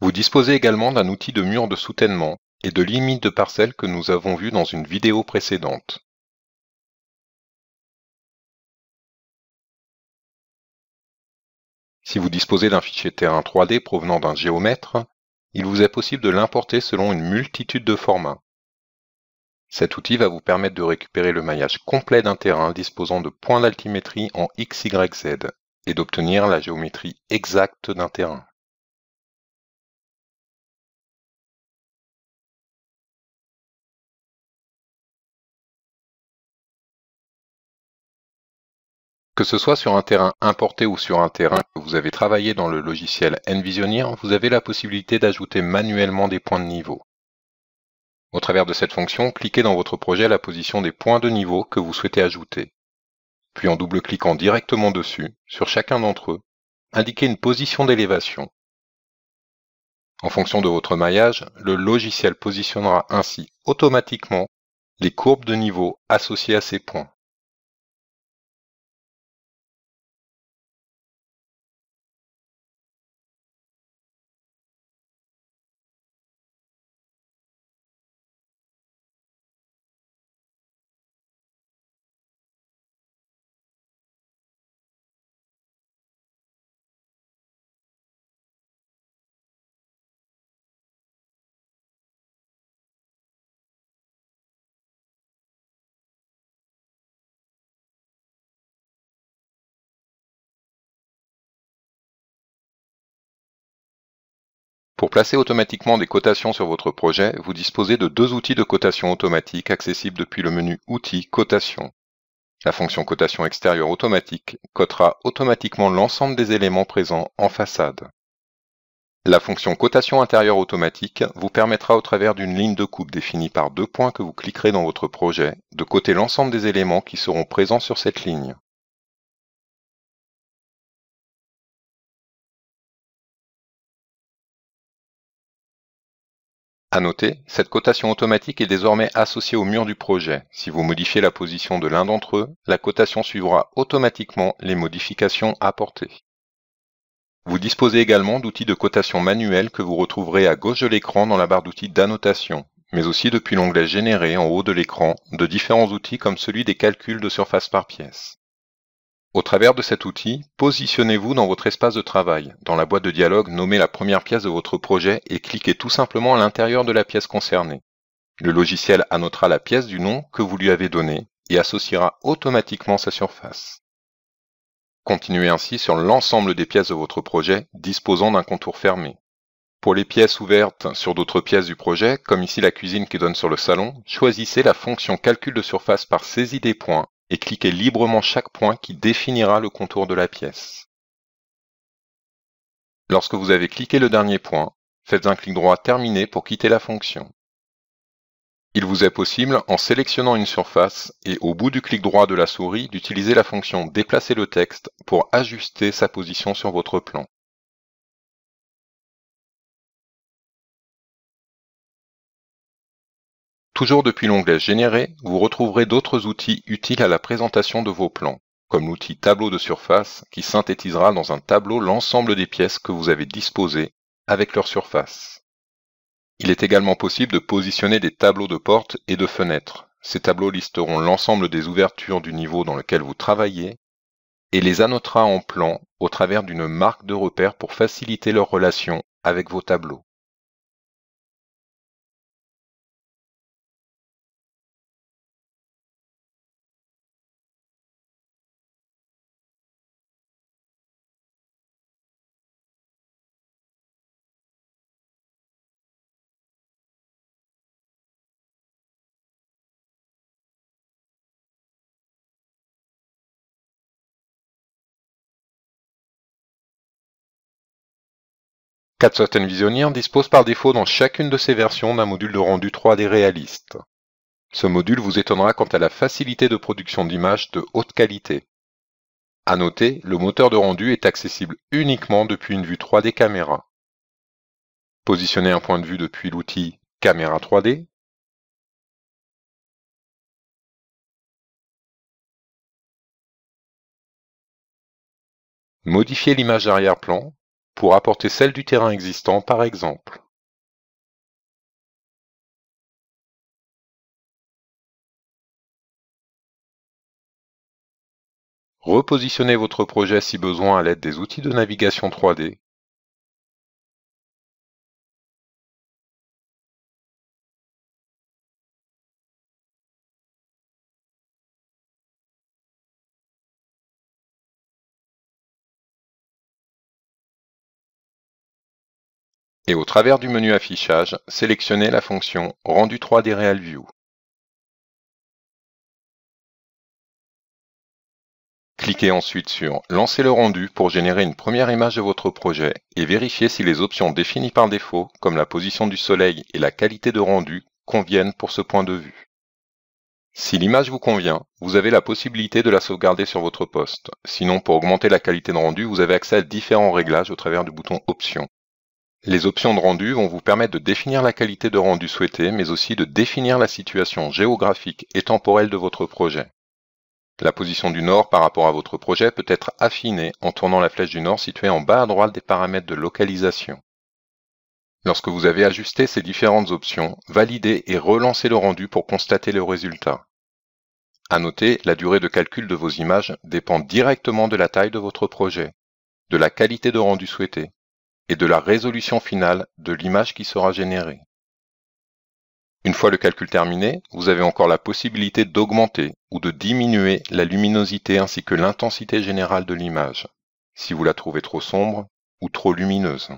Vous disposez également d'un outil de mur de soutènement et de limite de parcelles que nous avons vu dans une vidéo précédente. Si vous disposez d'un fichier terrain 3D provenant d'un géomètre, il vous est possible de l'importer selon une multitude de formats. Cet outil va vous permettre de récupérer le maillage complet d'un terrain disposant de points d'altimétrie en X, Y, Z et d'obtenir la géométrie exacte d'un terrain. Que ce soit sur un terrain importé ou sur un terrain que vous avez travaillé dans le logiciel Envisioneer, vous avez la possibilité d'ajouter manuellement des points de niveau. Au travers de cette fonction, cliquez dans votre projet la position des points de niveau que vous souhaitez ajouter. Puis en double-cliquant directement dessus, sur chacun d'entre eux, indiquez une position d'élévation. En fonction de votre maillage, le logiciel positionnera ainsi automatiquement les courbes de niveau associées à ces points. Pour placer automatiquement des cotations sur votre projet, vous disposez de deux outils de cotation automatique accessibles depuis le menu Outils Cotation. La fonction cotation extérieure automatique cotera automatiquement l'ensemble des éléments présents en façade. La fonction cotation intérieure automatique vous permettra au travers d'une ligne de coupe définie par deux points que vous cliquerez dans votre projet de coter l'ensemble des éléments qui seront présents sur cette ligne. À noter, cette cotation automatique est désormais associée au mur du projet. Si vous modifiez la position de l'un d'entre eux, la cotation suivra automatiquement les modifications apportées. Vous disposez également d'outils de cotation manuelle que vous retrouverez à gauche de l'écran dans la barre d'outils d'annotation, mais aussi depuis l'onglet Générer en haut de l'écran de différents outils comme celui des calculs de surface par pièce. Au travers de cet outil, positionnez-vous dans votre espace de travail. Dans la boîte de dialogue, nommez la première pièce de votre projet et cliquez tout simplement à l'intérieur de la pièce concernée. Le logiciel annotera la pièce du nom que vous lui avez donné et associera automatiquement sa surface. Continuez ainsi sur l'ensemble des pièces de votre projet disposant d'un contour fermé. Pour les pièces ouvertes sur d'autres pièces du projet, comme ici la cuisine qui donne sur le salon, choisissez la fonction calcul de surface par saisie des points et cliquez librement chaque point qui définira le contour de la pièce. Lorsque vous avez cliqué le dernier point, faites un clic droit terminé pour quitter la fonction. Il vous est possible, en sélectionnant une surface et au bout du clic droit de la souris, d'utiliser la fonction Déplacer le texte pour ajuster sa position sur votre plan. Toujours depuis l'onglet Générer, vous retrouverez d'autres outils utiles à la présentation de vos plans, comme l'outil Tableau de surface qui synthétisera dans un tableau l'ensemble des pièces que vous avez disposées avec leur surface. Il est également possible de positionner des tableaux de portes et de fenêtres. Ces tableaux listeront l'ensemble des ouvertures du niveau dans lequel vous travaillez et les annotera en plan au travers d'une marque de repère pour faciliter leur relation avec vos tableaux. Cadsoft Envisioneer dispose par défaut dans chacune de ses versions d'un module de rendu 3D réaliste. Ce module vous étonnera quant à la facilité de production d'images de haute qualité. À noter, le moteur de rendu est accessible uniquement depuis une vue 3D caméra. Positionnez un point de vue depuis l'outil Caméra 3D. Modifiez l'image d'arrière-plan pour apporter celle du terrain existant par exemple. Repositionnez votre projet si besoin à l'aide des outils de navigation 3D. Et au travers du menu affichage, sélectionnez la fonction Rendu 3D Real View. Cliquez ensuite sur Lancer le rendu pour générer une première image de votre projet et vérifiez si les options définies par défaut, comme la position du soleil et la qualité de rendu, conviennent pour ce point de vue. Si l'image vous convient, vous avez la possibilité de la sauvegarder sur votre poste. Sinon, pour augmenter la qualité de rendu, vous avez accès à différents réglages au travers du bouton Options. Les options de rendu vont vous permettre de définir la qualité de rendu souhaitée, mais aussi de définir la situation géographique et temporelle de votre projet. La position du nord par rapport à votre projet peut être affinée en tournant la flèche du nord située en bas à droite des paramètres de localisation. Lorsque vous avez ajusté ces différentes options, validez et relancez le rendu pour constater le résultat. À noter, la durée de calcul de vos images dépend directement de la taille de votre projet, de la qualité de rendu souhaitée et de la résolution finale de l'image qui sera générée. Une fois le calcul terminé, vous avez encore la possibilité d'augmenter ou de diminuer la luminosité ainsi que l'intensité générale de l'image, si vous la trouvez trop sombre ou trop lumineuse.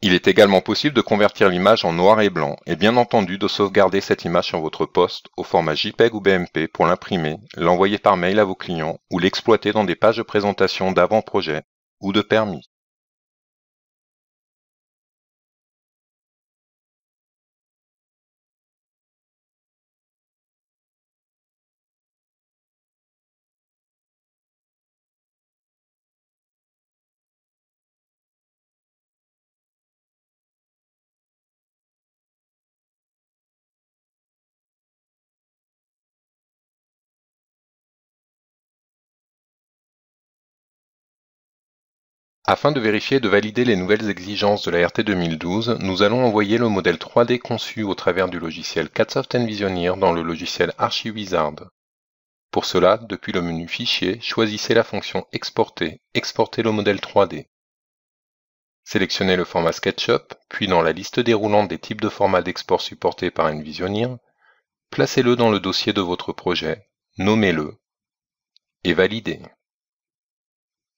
Il est également possible de convertir l'image en noir et blanc et bien entendu de sauvegarder cette image sur votre poste au format JPEG ou BMP pour l'imprimer, l'envoyer par mail à vos clients ou l'exploiter dans des pages de présentation d'avant-projet ou de permis. Afin de vérifier et de valider les nouvelles exigences de la RT 2012, nous allons envoyer le modèle 3D conçu au travers du logiciel Cadsoft Envisioneer dans le logiciel Archiwizard. Pour cela, depuis le menu Fichier, choisissez la fonction Exporter, exporter le modèle 3D. Sélectionnez le format SketchUp, puis dans la liste déroulante des types de formats d'export supportés par Envisioneer, placez-le dans le dossier de votre projet, nommez-le et validez.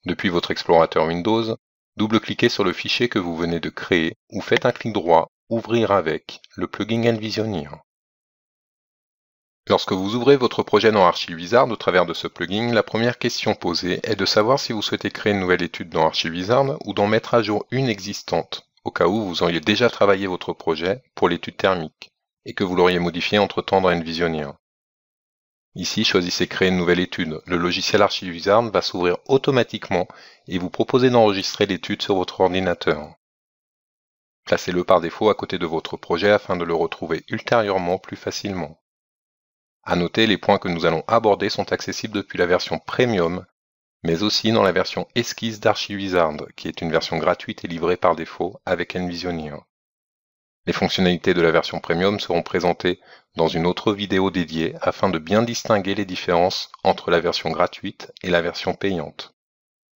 Depuis votre explorateur Windows, double-cliquez sur le fichier que vous venez de créer ou faites un clic droit « Ouvrir avec » le plugin Envisioneer. Lorsque vous ouvrez votre projet dans Archiwizard au travers de ce plugin, la première question posée est de savoir si vous souhaitez créer une nouvelle étude dans Archiwizard ou d'en mettre à jour une existante, au cas où vous auriez déjà travaillé votre projet pour l'étude thermique et que vous l'auriez modifié entre-temps dans Envisioneer. Ici, choisissez Créer une nouvelle étude. Le logiciel Archiwizard va s'ouvrir automatiquement et vous proposer d'enregistrer l'étude sur votre ordinateur. Placez-le par défaut à côté de votre projet afin de le retrouver ultérieurement plus facilement. À noter, les points que nous allons aborder sont accessibles depuis la version Premium, mais aussi dans la version Esquisse d'Archiwizard, qui est une version gratuite et livrée par défaut avec Envisioneer. Les fonctionnalités de la version Premium seront présentées dans une autre vidéo dédiée afin de bien distinguer les différences entre la version gratuite et la version payante.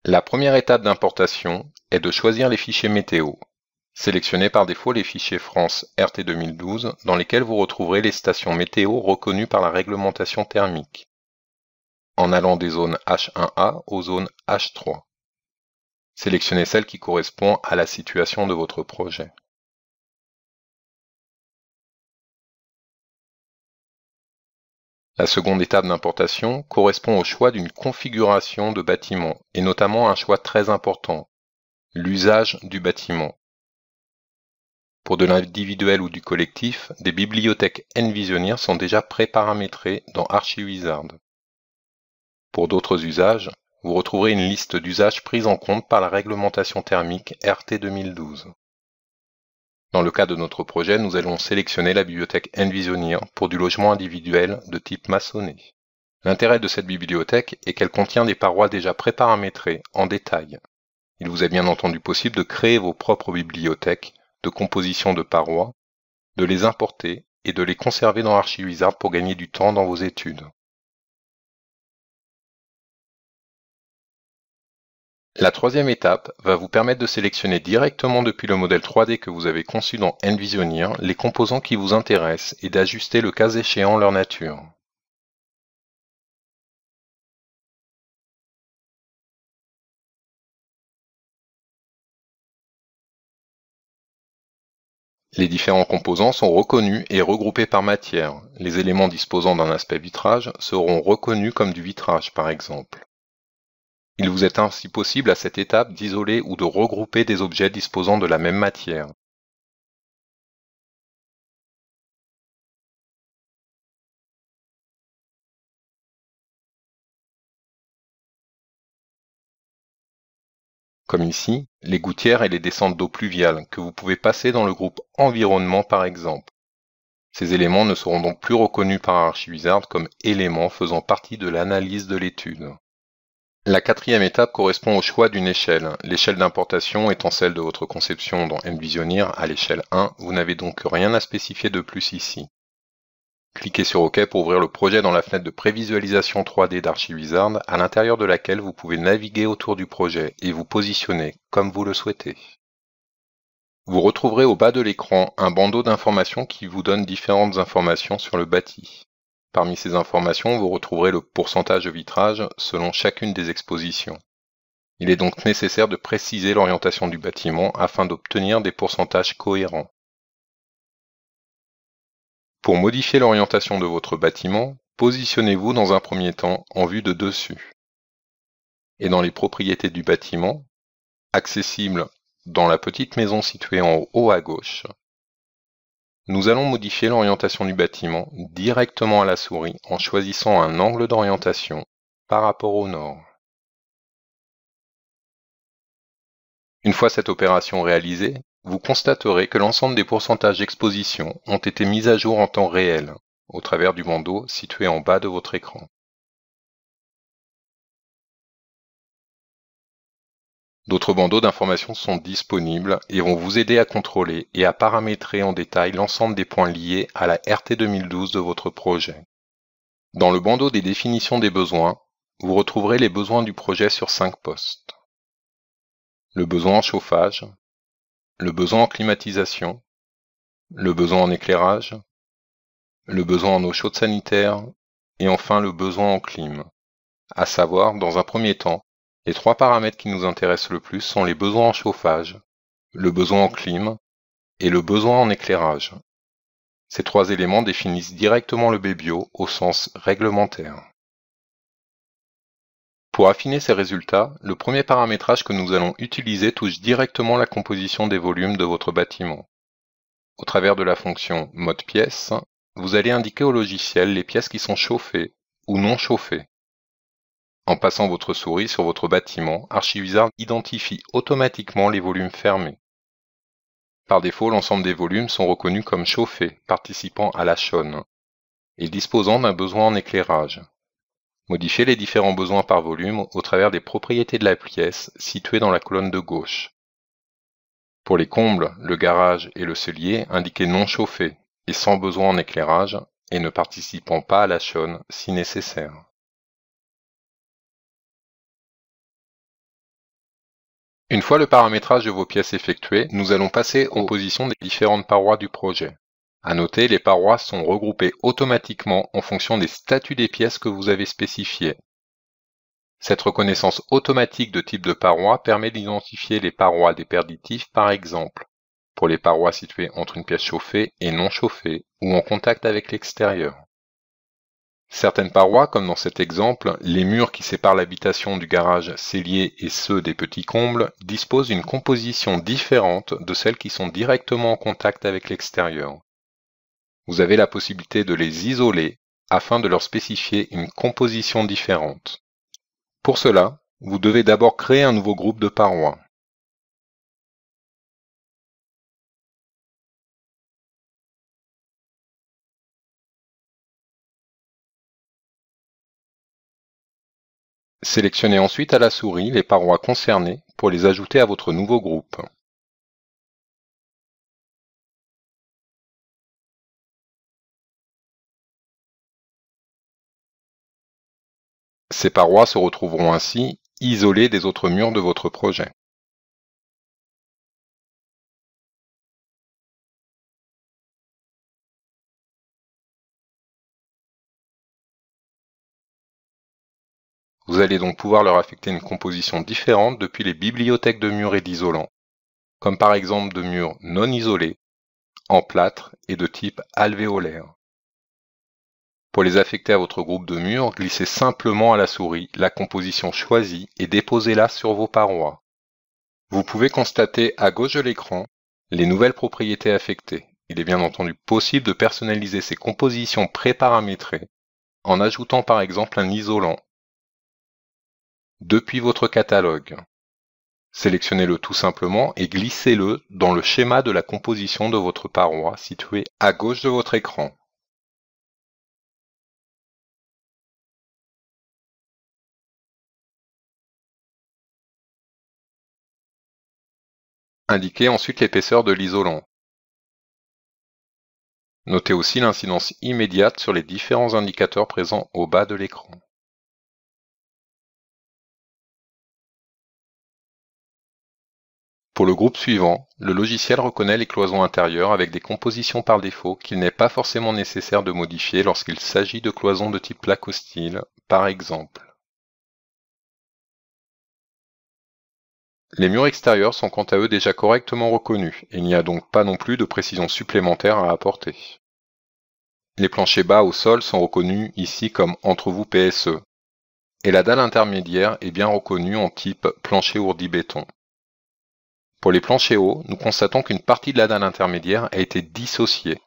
La première étape d'importation est de choisir les fichiers météo. Sélectionnez par défaut les fichiers France RT 2012 dans lesquels vous retrouverez les stations météo reconnues par la réglementation thermique, en allant des zones H1A aux zones H3. Sélectionnez celle qui correspond à la situation de votre projet. La seconde étape d'importation correspond au choix d'une configuration de bâtiment, et notamment un choix très important, L'usage du bâtiment. Pour de l'individuel ou du collectif, des bibliothèques Envisionir sont déjà pré-paramétrées dans Archiwizard. Pour d'autres usages, vous retrouverez une liste d'usages pris en compte par la réglementation thermique RT 2012. Dans le cas de notre projet, nous allons sélectionner la bibliothèque Envisionir pour du logement individuel de type maçonné. L'intérêt de cette bibliothèque est qu'elle contient des parois déjà pré-paramétrées en détail. Il vous est bien entendu possible de créer vos propres bibliothèques de composition de parois, de les importer et de les conserver dans Archiwizard pour gagner du temps dans vos études. La troisième étape va vous permettre de sélectionner directement depuis le modèle 3D que vous avez conçu dans Envisionir les composants qui vous intéressent et d'ajuster le cas échéant leur nature. Les différents composants sont reconnus et regroupés par matière. Les éléments disposant d'un aspect vitrage seront reconnus comme du vitrage par exemple. Il vous est ainsi possible à cette étape d'isoler ou de regrouper des objets disposant de la même matière. Comme ici, les gouttières et les descentes d'eau pluviale que vous pouvez passer dans le groupe environnement par exemple. Ces éléments ne seront donc plus reconnus par Archiwizard comme éléments faisant partie de l'analyse de l'étude. La quatrième étape correspond au choix d'une échelle, l'échelle d'importation étant celle de votre conception dans Envisionir à l'échelle 1, vous n'avez donc rien à spécifier de plus ici. Cliquez sur OK pour ouvrir le projet dans la fenêtre de prévisualisation 3D d'Archiwizard, à l'intérieur de laquelle vous pouvez naviguer autour du projet et vous positionner comme vous le souhaitez. Vous retrouverez au bas de l'écran un bandeau d'informations qui vous donne différentes informations sur le bâti. Parmi ces informations, vous retrouverez le pourcentage de vitrage selon chacune des expositions. Il est donc nécessaire de préciser l'orientation du bâtiment afin d'obtenir des pourcentages cohérents. Pour modifier l'orientation de votre bâtiment, positionnez-vous dans un premier temps en vue de dessus. Et dans les propriétés du bâtiment, accessible dans la petite maison située en haut à gauche, nous allons modifier l'orientation du bâtiment directement à la souris en choisissant un angle d'orientation par rapport au nord. Une fois cette opération réalisée, vous constaterez que l'ensemble des pourcentages d'exposition ont été mis à jour en temps réel, au travers du bandeau situé en bas de votre écran. D'autres bandeaux d'informations sont disponibles et vont vous aider à contrôler et à paramétrer en détail l'ensemble des points liés à la RT 2012 de votre projet. Dans le bandeau des définitions des besoins, vous retrouverez les besoins du projet sur 5 postes. Le besoin en chauffage, le besoin en climatisation, le besoin en éclairage, le besoin en eau chaude sanitaire et enfin le besoin en clim. À savoir, dans un premier temps, les 3 paramètres qui nous intéressent le plus sont les besoins en chauffage, le besoin en clim et le besoin en éclairage. Ces 3 éléments définissent directement le BBio au sens réglementaire. Pour affiner ces résultats, le premier paramétrage que nous allons utiliser touche directement la composition des volumes de votre bâtiment. Au travers de la fonction mode pièce, vous allez indiquer au logiciel les pièces qui sont chauffées ou non chauffées. En passant votre souris sur votre bâtiment, Archiwizard identifie automatiquement les volumes fermés. Par défaut, l'ensemble des volumes sont reconnus comme chauffés, participant à la chaîne, et disposant d'un besoin en éclairage. Modifiez les différents besoins par volume au travers des propriétés de la pièce situées dans la colonne de gauche. Pour les combles, le garage et le cellier, indiquez non chauffés et sans besoin en éclairage et ne participant pas à la chaîne si nécessaire. Une fois le paramétrage de vos pièces effectué, nous allons passer aux positions des différentes parois du projet. À noter, les parois sont regroupées automatiquement en fonction des statuts des pièces que vous avez spécifiées. Cette reconnaissance automatique de type de paroi permet d'identifier les parois déperditifs par exemple, pour les parois situées entre une pièce chauffée et non chauffée ou en contact avec l'extérieur. Certaines parois, comme dans cet exemple, les murs qui séparent l'habitation du garage cellier et ceux des petits combles, disposent d'une composition différente de celles qui sont directement en contact avec l'extérieur. Vous avez la possibilité de les isoler afin de leur spécifier une composition différente. Pour cela, vous devez d'abord créer un nouveau groupe de parois. Sélectionnez ensuite à la souris les parois concernées pour les ajouter à votre nouveau groupe. Ces parois se retrouveront ainsi isolées des autres murs de votre projet. Vous allez donc pouvoir leur affecter une composition différente depuis les bibliothèques de murs et d'isolants, comme par exemple de murs non isolés, en plâtre et de type alvéolaire. Pour les affecter à votre groupe de murs, glissez simplement à la souris la composition choisie et déposez-la sur vos parois. Vous pouvez constater à gauche de l'écran les nouvelles propriétés affectées. Il est bien entendu possible de personnaliser ces compositions préparamétrées en ajoutant par exemple un isolant depuis votre catalogue. Sélectionnez-le tout simplement et glissez-le dans le schéma de la composition de votre paroi situé à gauche de votre écran. Indiquez ensuite l'épaisseur de l'isolant. Notez aussi l'incidence immédiate sur les différents indicateurs présents au bas de l'écran. Pour le groupe suivant, le logiciel reconnaît les cloisons intérieures avec des compositions par défaut qu'il n'est pas forcément nécessaire de modifier lorsqu'il s'agit de cloisons de type plaque-style, par exemple. Les murs extérieurs sont quant à eux déjà correctement reconnus, et il n'y a donc pas non plus de précision supplémentaire à apporter. Les planchers bas au sol sont reconnus ici comme entrevous PSE, et la dalle intermédiaire est bien reconnue en type plancher ourdi béton. Pour les planchers hauts, nous constatons qu'une partie de la dalle intermédiaire a été dissociée.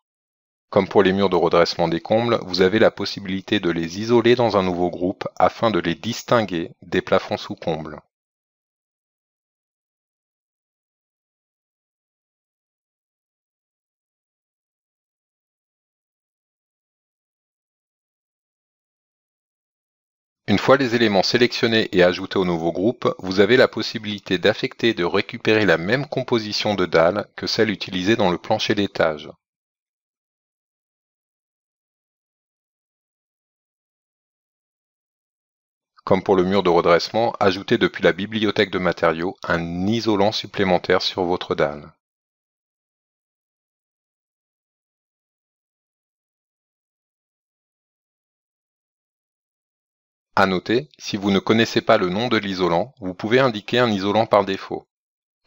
Comme pour les murs de redressement des combles, vous avez la possibilité de les isoler dans un nouveau groupe afin de les distinguer des plafonds sous comble. Une fois les éléments sélectionnés et ajoutés au nouveau groupe, vous avez la possibilité d'affecter et de récupérer la même composition de dalles que celle utilisée dans le plancher d'étage. Comme pour le mur de redressement, ajoutez depuis la bibliothèque de matériaux un isolant supplémentaire sur votre dalle. À noter, si vous ne connaissez pas le nom de l'isolant, vous pouvez indiquer un isolant par défaut.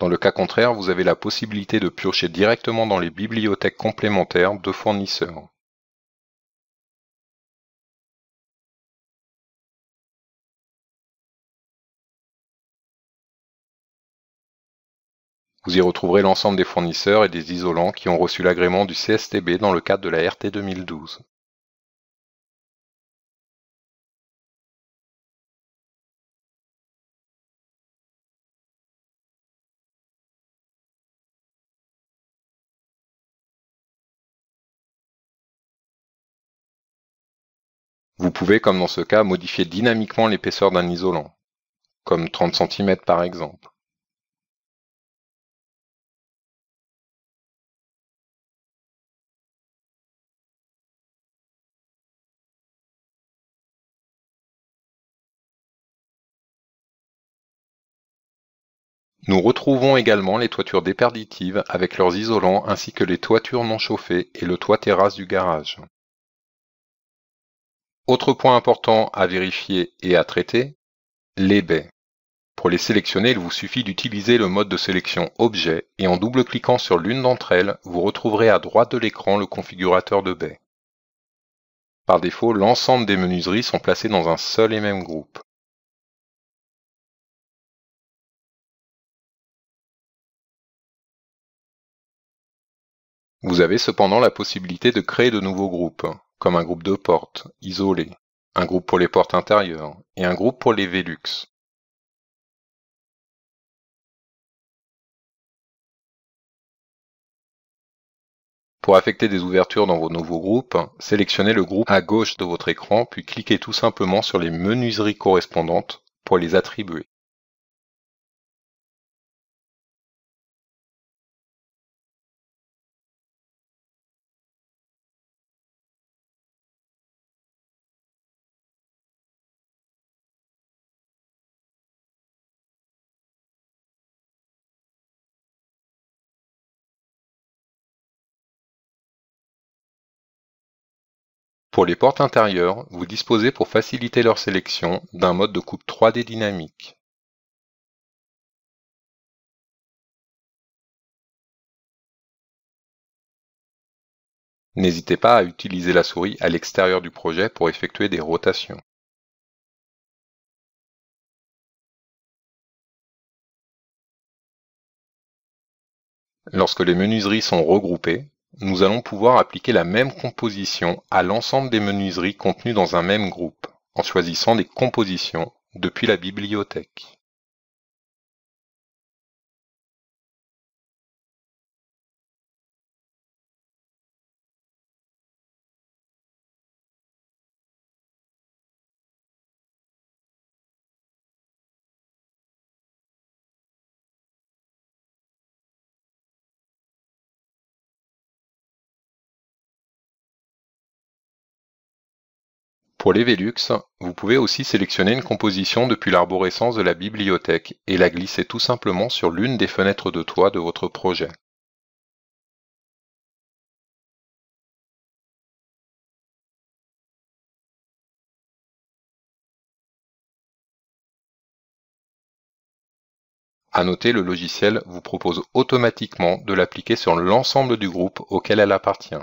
Dans le cas contraire, vous avez la possibilité de piocher directement dans les bibliothèques complémentaires de fournisseurs. Vous y retrouverez l'ensemble des fournisseurs et des isolants qui ont reçu l'agrément du CSTB dans le cadre de la RT 2012. Vous pouvez, comme dans ce cas, modifier dynamiquement l'épaisseur d'un isolant, comme 30 cm par exemple. Nous retrouvons également les toitures déperditives avec leurs isolants ainsi que les toitures non chauffées et le toit terrasse du garage. Autre point important à vérifier et à traiter, les baies. Pour les sélectionner, il vous suffit d'utiliser le mode de sélection Objet et en double-cliquant sur l'une d'entre elles, vous retrouverez à droite de l'écran le configurateur de baies. Par défaut, l'ensemble des menuiseries sont placées dans un seul et même groupe. Vous avez cependant la possibilité de créer de nouveaux groupes, comme un groupe de portes, isolé, un groupe pour les portes intérieures et un groupe pour les Velux. Pour affecter des ouvertures dans vos nouveaux groupes, sélectionnez le groupe à gauche de votre écran puis cliquez tout simplement sur les menuiseries correspondantes pour les attribuer. Pour les portes intérieures, vous disposez pour faciliter leur sélection d'un mode de coupe 3D dynamique. N'hésitez pas à utiliser la souris à l'extérieur du projet pour effectuer des rotations. Lorsque les menuiseries sont regroupées, nous allons pouvoir appliquer la même composition à l'ensemble des menuiseries contenues dans un même groupe, en choisissant des compositions depuis la bibliothèque. Pour les Velux, vous pouvez aussi sélectionner une composition depuis l'arborescence de la bibliothèque et la glisser tout simplement sur l'une des fenêtres de toit de votre projet. À noter, le logiciel vous propose automatiquement de l'appliquer sur l'ensemble du groupe auquel elle appartient.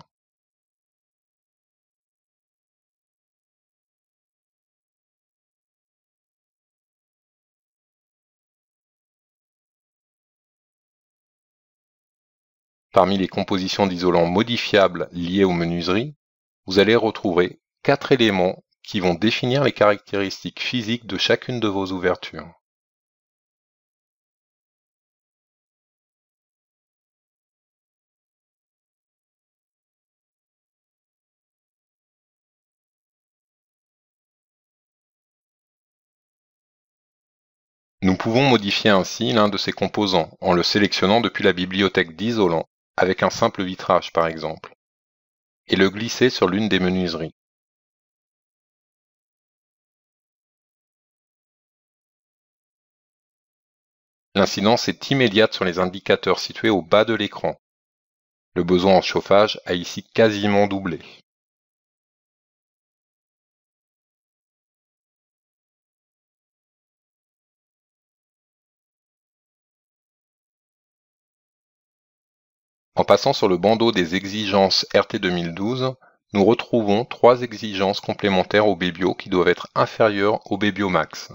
Parmi les compositions d'isolants modifiables liées aux menuiseries, vous allez retrouver 4 éléments qui vont définir les caractéristiques physiques de chacune de vos ouvertures. Nous pouvons modifier ainsi l'un de ces composants en le sélectionnant depuis la bibliothèque d'isolants, avec un simple vitrage par exemple, et le glisser sur l'une des menuiseries. L'incidence est immédiate sur les indicateurs situés au bas de l'écran. Le besoin en chauffage a ici quasiment doublé. En passant sur le bandeau des exigences RT 2012, nous retrouvons 3 exigences complémentaires au Bébio qui doivent être inférieures au Bébio Max.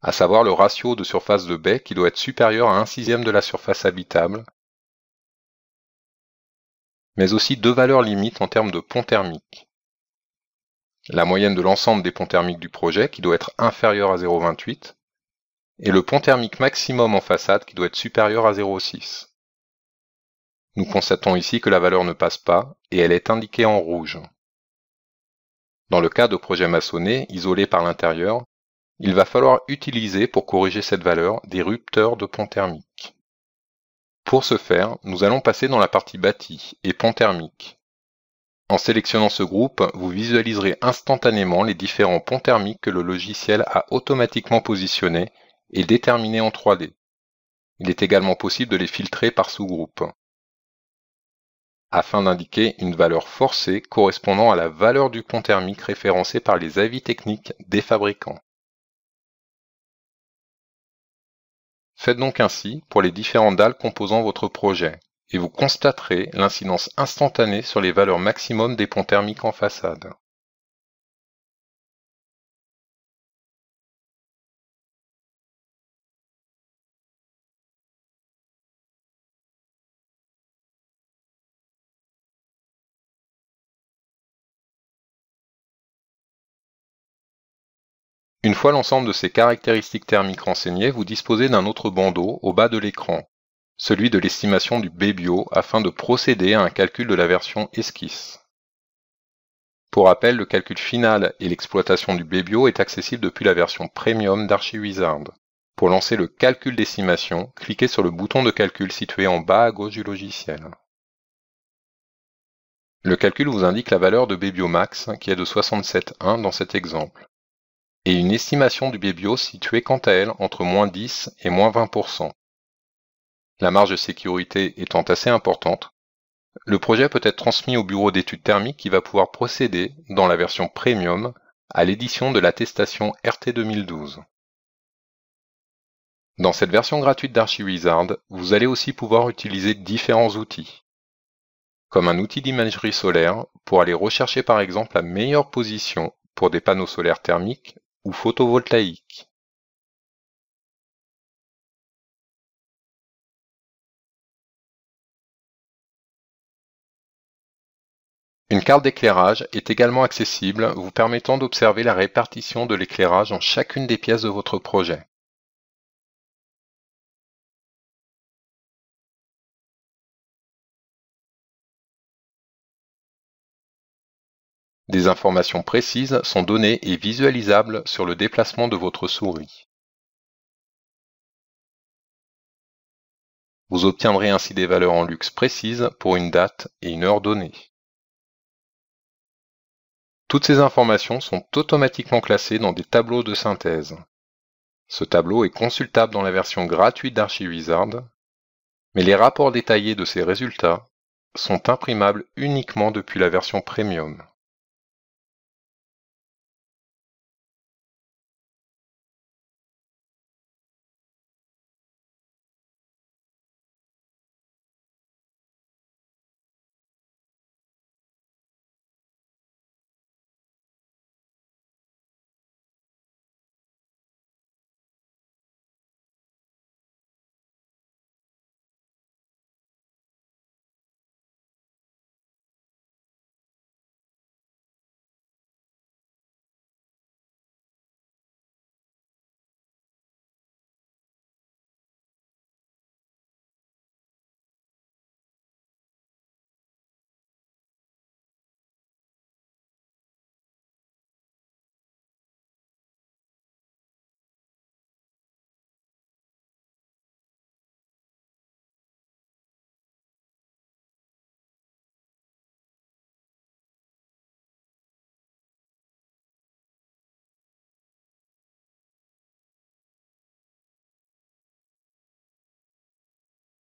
À savoir le ratio de surface de baie qui doit être supérieur à 1/6 de la surface habitable, mais aussi 2 valeurs limites en termes de pont thermique. La moyenne de l'ensemble des ponts thermiques du projet qui doit être inférieure à 0,28 et le pont thermique maximum en façade qui doit être supérieur à 0,6. Nous constatons ici que la valeur ne passe pas et elle est indiquée en rouge. Dans le cas de projets maçonnés, isolés par l'intérieur, il va falloir utiliser pour corriger cette valeur des rupteurs de pont thermique. Pour ce faire, nous allons passer dans la partie bâti et pont thermique. En sélectionnant ce groupe, vous visualiserez instantanément les différents ponts thermiques que le logiciel a automatiquement positionnés et déterminés en 3D. Il est également possible de les filtrer par sous-groupe, afin d'indiquer une valeur forcée correspondant à la valeur du pont thermique référencée par les avis techniques des fabricants. Faites donc ainsi pour les différentes dalles composant votre projet, et vous constaterez l'incidence instantanée sur les valeurs maximum des ponts thermiques en façade. Une fois l'ensemble de ces caractéristiques thermiques renseignées, vous disposez d'un autre bandeau au bas de l'écran, celui de l'estimation du BBIO, afin de procéder à un calcul de la version esquisse. Pour rappel, le calcul final et l'exploitation du BBIO est accessible depuis la version Premium d'ArchiWizard. Pour lancer le calcul d'estimation, cliquez sur le bouton de calcul situé en bas à gauche du logiciel. Le calcul vous indique la valeur de BBIO max, qui est de 67,1 dans cet exemple, et une estimation du BBIO située quant à elle entre moins 10 et moins 20%. La marge de sécurité étant assez importante, le projet peut être transmis au bureau d'études thermiques qui va pouvoir procéder, dans la version Premium, à l'édition de l'attestation RT 2012. Dans cette version gratuite d'ArchiWizard, vous allez aussi pouvoir utiliser différents outils, comme un outil d'imagerie solaire pour aller rechercher par exemple la meilleure position pour des panneaux solaires thermiques ou photovoltaïques. Une carte d'éclairage est également accessible, vous permettant d'observer la répartition de l'éclairage dans chacune des pièces de votre projet. Des informations précises sont données et visualisables sur le déplacement de votre souris. Vous obtiendrez ainsi des valeurs en lux précises pour une date et une heure donnée. Toutes ces informations sont automatiquement classées dans des tableaux de synthèse. Ce tableau est consultable dans la version gratuite d'ArchiWizard, mais les rapports détaillés de ces résultats sont imprimables uniquement depuis la version Premium.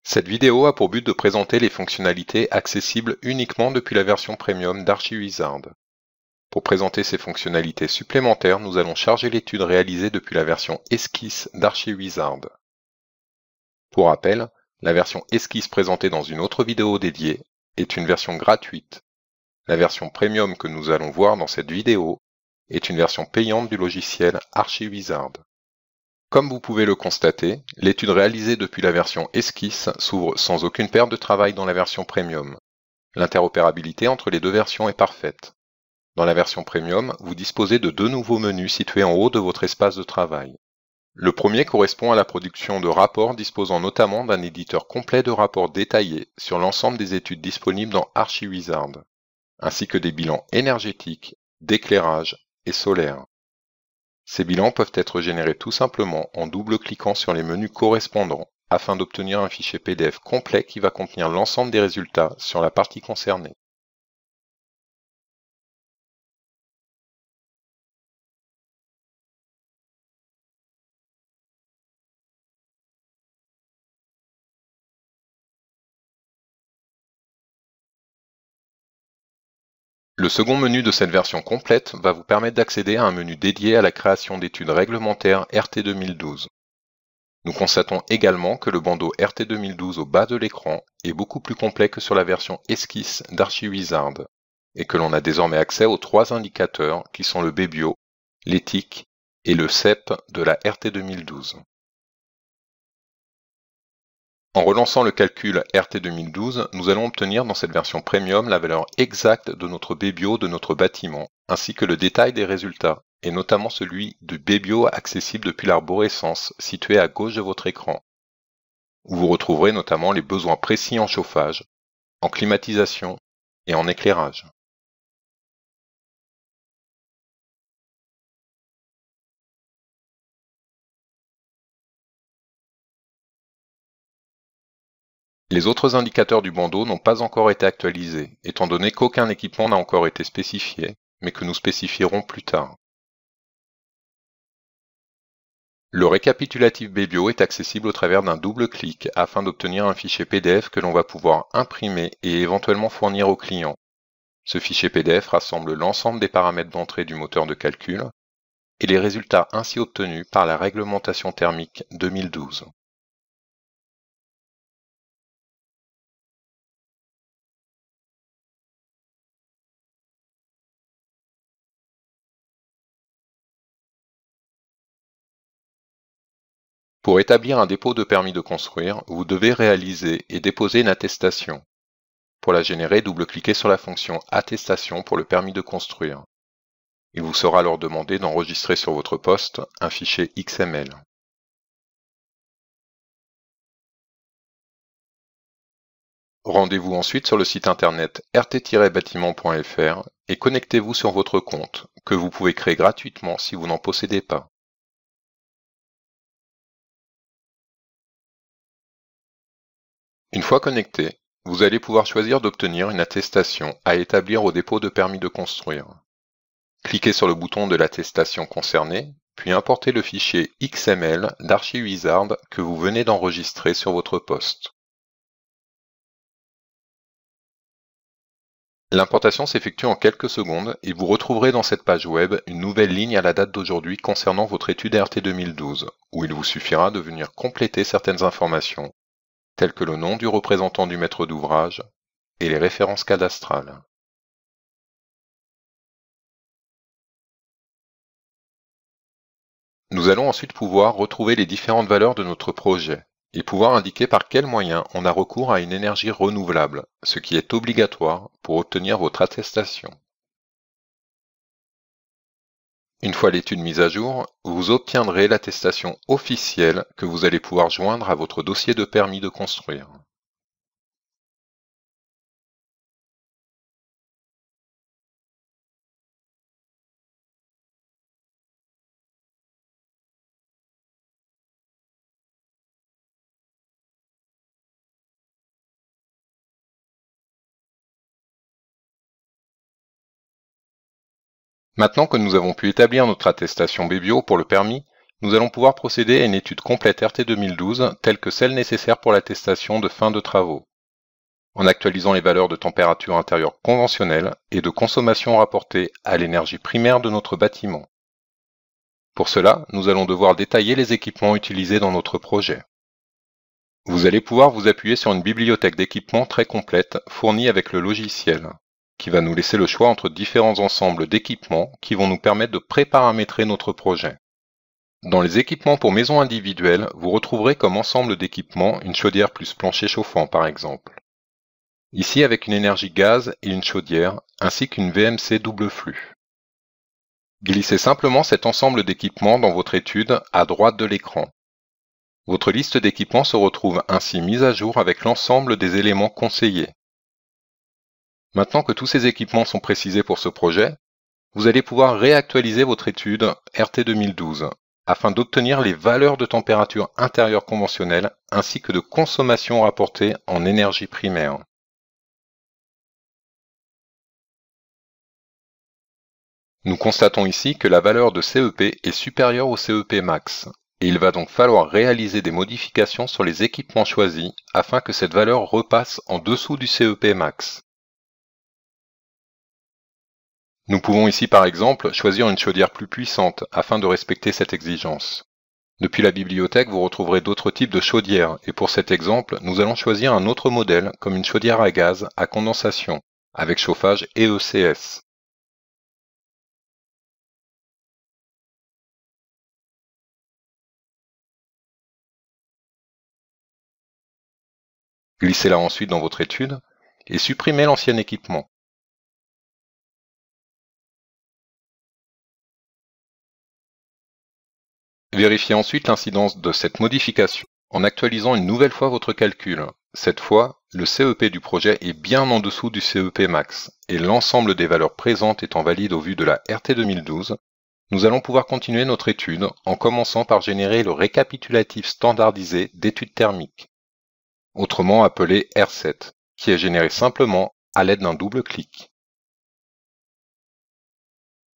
Cette vidéo a pour but de présenter les fonctionnalités accessibles uniquement depuis la version Premium d'ArchiWizard. Pour présenter ces fonctionnalités supplémentaires, nous allons charger l'étude réalisée depuis la version Esquisse d'ArchiWizard. Pour rappel, la version Esquisse présentée dans une autre vidéo dédiée est une version gratuite. La version Premium que nous allons voir dans cette vidéo est une version payante du logiciel ArchiWizard. Comme vous pouvez le constater, l'étude réalisée depuis la version Esquisse s'ouvre sans aucune perte de travail dans la version Premium. L'interopérabilité entre les deux versions est parfaite. Dans la version Premium, vous disposez de deux nouveaux menus situés en haut de votre espace de travail. Le premier correspond à la production de rapports disposant notamment d'un éditeur complet de rapports détaillés sur l'ensemble des études disponibles dans ArchiWizard, ainsi que des bilans énergétiques, d'éclairage et solaire. Ces bilans peuvent être générés tout simplement en double-cliquant sur les menus correspondants afin d'obtenir un fichier PDF complet qui va contenir l'ensemble des résultats sur la partie concernée. Le second menu de cette version complète va vous permettre d'accéder à un menu dédié à la création d'études réglementaires RT 2012. Nous constatons également que le bandeau RT2012 au bas de l'écran est beaucoup plus complet que sur la version esquisse d'ArchiWizard, et que l'on a désormais accès aux 3 indicateurs qui sont le BBIO, l'éthique et le CEP de la RT2012. En relançant le calcul RT2012, nous allons obtenir dans cette version premium la valeur exacte de notre BBIO de notre bâtiment, ainsi que le détail des résultats, et notamment celui du BBIO accessible depuis l'arborescence situé à gauche de votre écran, où vous retrouverez notamment les besoins précis en chauffage, en climatisation et en éclairage. Les autres indicateurs du bandeau n'ont pas encore été actualisés, étant donné qu'aucun équipement n'a encore été spécifié, mais que nous spécifierons plus tard. Le récapitulatif BBIO est accessible au travers d'un double clic afin d'obtenir un fichier PDF que l'on va pouvoir imprimer et éventuellement fournir au client. Ce fichier PDF rassemble l'ensemble des paramètres d'entrée du moteur de calcul et les résultats ainsi obtenus par la réglementation thermique 2012. Pour établir un dépôt de permis de construire, vous devez réaliser et déposer une attestation. Pour la générer, double-cliquez sur la fonction Attestation pour le permis de construire. Il vous sera alors demandé d'enregistrer sur votre poste un fichier XML. Rendez-vous ensuite sur le site internet rt-bâtiment.fr et connectez-vous sur votre compte, que vous pouvez créer gratuitement si vous n'en possédez pas. Une fois connecté, vous allez pouvoir choisir d'obtenir une attestation à établir au dépôt de permis de construire. Cliquez sur le bouton de l'attestation concernée, puis importez le fichier XML d'ArchiWizard que vous venez d'enregistrer sur votre poste. L'importation s'effectue en quelques secondes et vous retrouverez dans cette page web une nouvelle ligne à la date d'aujourd'hui concernant votre étude RT2012, où il vous suffira de venir compléter certaines informations, telles que le nom du représentant du maître d'ouvrage et les références cadastrales. Nous allons ensuite pouvoir retrouver les différentes valeurs de notre projet et pouvoir indiquer par quels moyens on a recours à une énergie renouvelable, ce qui est obligatoire pour obtenir votre attestation. Une fois l'étude mise à jour, vous obtiendrez l'attestation officielle que vous allez pouvoir joindre à votre dossier de permis de construire. Maintenant que nous avons pu établir notre attestation BBIO pour le permis, nous allons pouvoir procéder à une étude complète RT2012 telle que celle nécessaire pour l'attestation de fin de travaux, en actualisant les valeurs de température intérieure conventionnelle et de consommation rapportée à l'énergie primaire de notre bâtiment. Pour cela, nous allons devoir détailler les équipements utilisés dans notre projet. Vous allez pouvoir vous appuyer sur une bibliothèque d'équipements très complète fournie avec le logiciel, qui va nous laisser le choix entre différents ensembles d'équipements qui vont nous permettre de préparamétrer notre projet. Dans les équipements pour maison individuelle, vous retrouverez comme ensemble d'équipements une chaudière plus plancher chauffant par exemple. Ici avec une énergie gaz et une chaudière, ainsi qu'une VMC double flux. Glissez simplement cet ensemble d'équipements dans votre étude à droite de l'écran. Votre liste d'équipements se retrouve ainsi mise à jour avec l'ensemble des éléments conseillés. Maintenant que tous ces équipements sont précisés pour ce projet, vous allez pouvoir réactualiser votre étude RT2012 afin d'obtenir les valeurs de température intérieure conventionnelle ainsi que de consommation rapportée en énergie primaire. Nous constatons ici que la valeur de CEP est supérieure au CEP max, et il va donc falloir réaliser des modifications sur les équipements choisis afin que cette valeur repasse en dessous du CEP max. Nous pouvons ici par exemple choisir une chaudière plus puissante afin de respecter cette exigence. Depuis la bibliothèque, vous retrouverez d'autres types de chaudières, et pour cet exemple, nous allons choisir un autre modèle, comme une chaudière à gaz à condensation, avec chauffage et ECS. Glissez-la ensuite dans votre étude, et supprimez l'ancien équipement. Vérifiez ensuite l'incidence de cette modification en actualisant une nouvelle fois votre calcul. Cette fois, le CEP du projet est bien en dessous du CEP max, et l'ensemble des valeurs présentes étant valides au vu de la RT 2012, nous allons pouvoir continuer notre étude en commençant par générer le récapitulatif standardisé d'études thermiques, autrement appelé R7, qui est généré simplement à l'aide d'un double clic.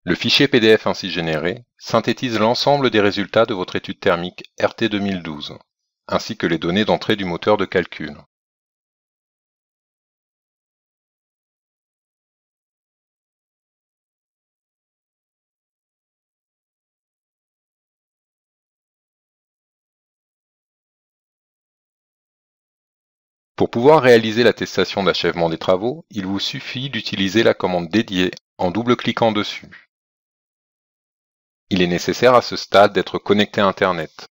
Le fichier PDF ainsi généré synthétise l'ensemble des résultats de votre étude thermique RT 2012, ainsi que les données d'entrée du moteur de calcul. Pour pouvoir réaliser l'attestation d'achèvement des travaux, il vous suffit d'utiliser la commande dédiée en double-cliquant dessus. Il est nécessaire à ce stade d'être connecté à Internet.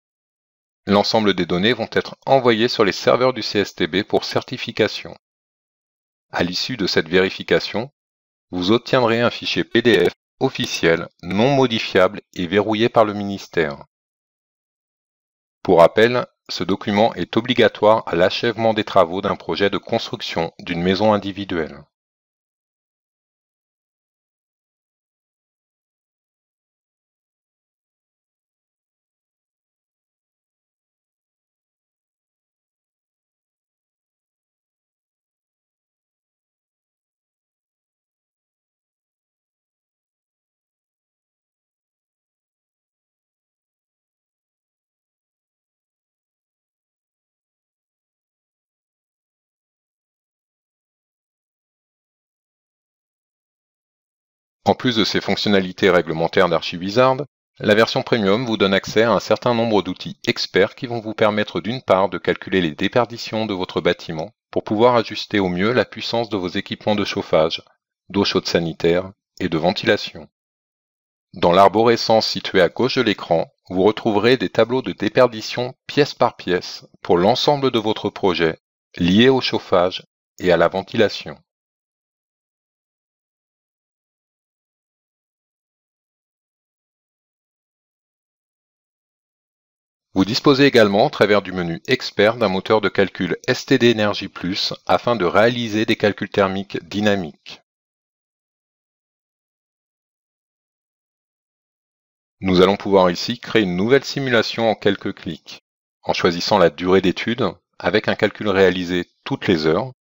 L'ensemble des données vont être envoyées sur les serveurs du CSTB pour certification. À l'issue de cette vérification, vous obtiendrez un fichier PDF officiel, non modifiable et verrouillé par le ministère. Pour rappel, ce document est obligatoire à l'achèvement des travaux d'un projet de construction d'une maison individuelle. En plus de ces fonctionnalités réglementaires d'Archivizard, la version Premium vous donne accès à un certain nombre d'outils experts qui vont vous permettre d'une part de calculer les déperditions de votre bâtiment pour pouvoir ajuster au mieux la puissance de vos équipements de chauffage, d'eau chaude sanitaire et de ventilation. Dans l'arborescence située à gauche de l'écran, vous retrouverez des tableaux de déperdition pièce par pièce pour l'ensemble de votre projet lié au chauffage et à la ventilation. Vous disposez également, au travers du menu Expert, d'un moteur de calcul STD Energy Plus afin de réaliser des calculs thermiques dynamiques. Nous allons pouvoir ici créer une nouvelle simulation en quelques clics, en choisissant la durée d'étude avec un calcul réalisé toutes les heures,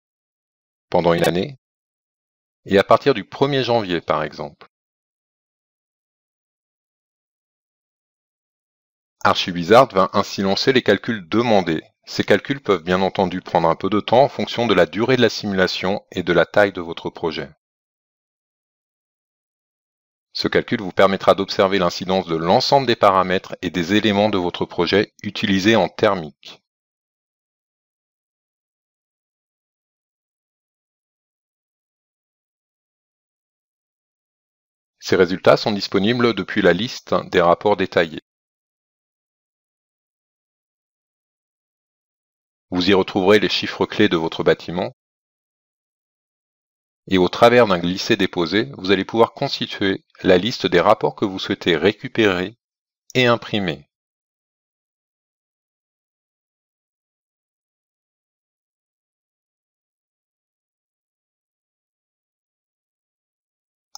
pendant une année, et à partir du 1er janvier par exemple. Archivizard va ainsi lancer les calculs demandés. Ces calculs peuvent bien entendu prendre un peu de temps en fonction de la durée de la simulation et de la taille de votre projet. Ce calcul vous permettra d'observer l'incidence de l'ensemble des paramètres et des éléments de votre projet utilisés en thermique. Ces résultats sont disponibles depuis la liste des rapports détaillés. Vous y retrouverez les chiffres clés de votre bâtiment. Et au travers d'un glisser-déposer, vous allez pouvoir constituer la liste des rapports que vous souhaitez récupérer et imprimer.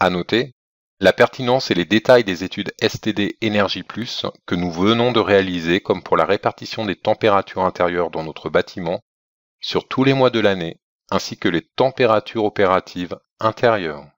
À noter, la pertinence et les détails des études STD Energy Plus que nous venons de réaliser, comme pour la répartition des températures intérieures dans notre bâtiment, sur tous les mois de l'année, ainsi que les températures opératives intérieures.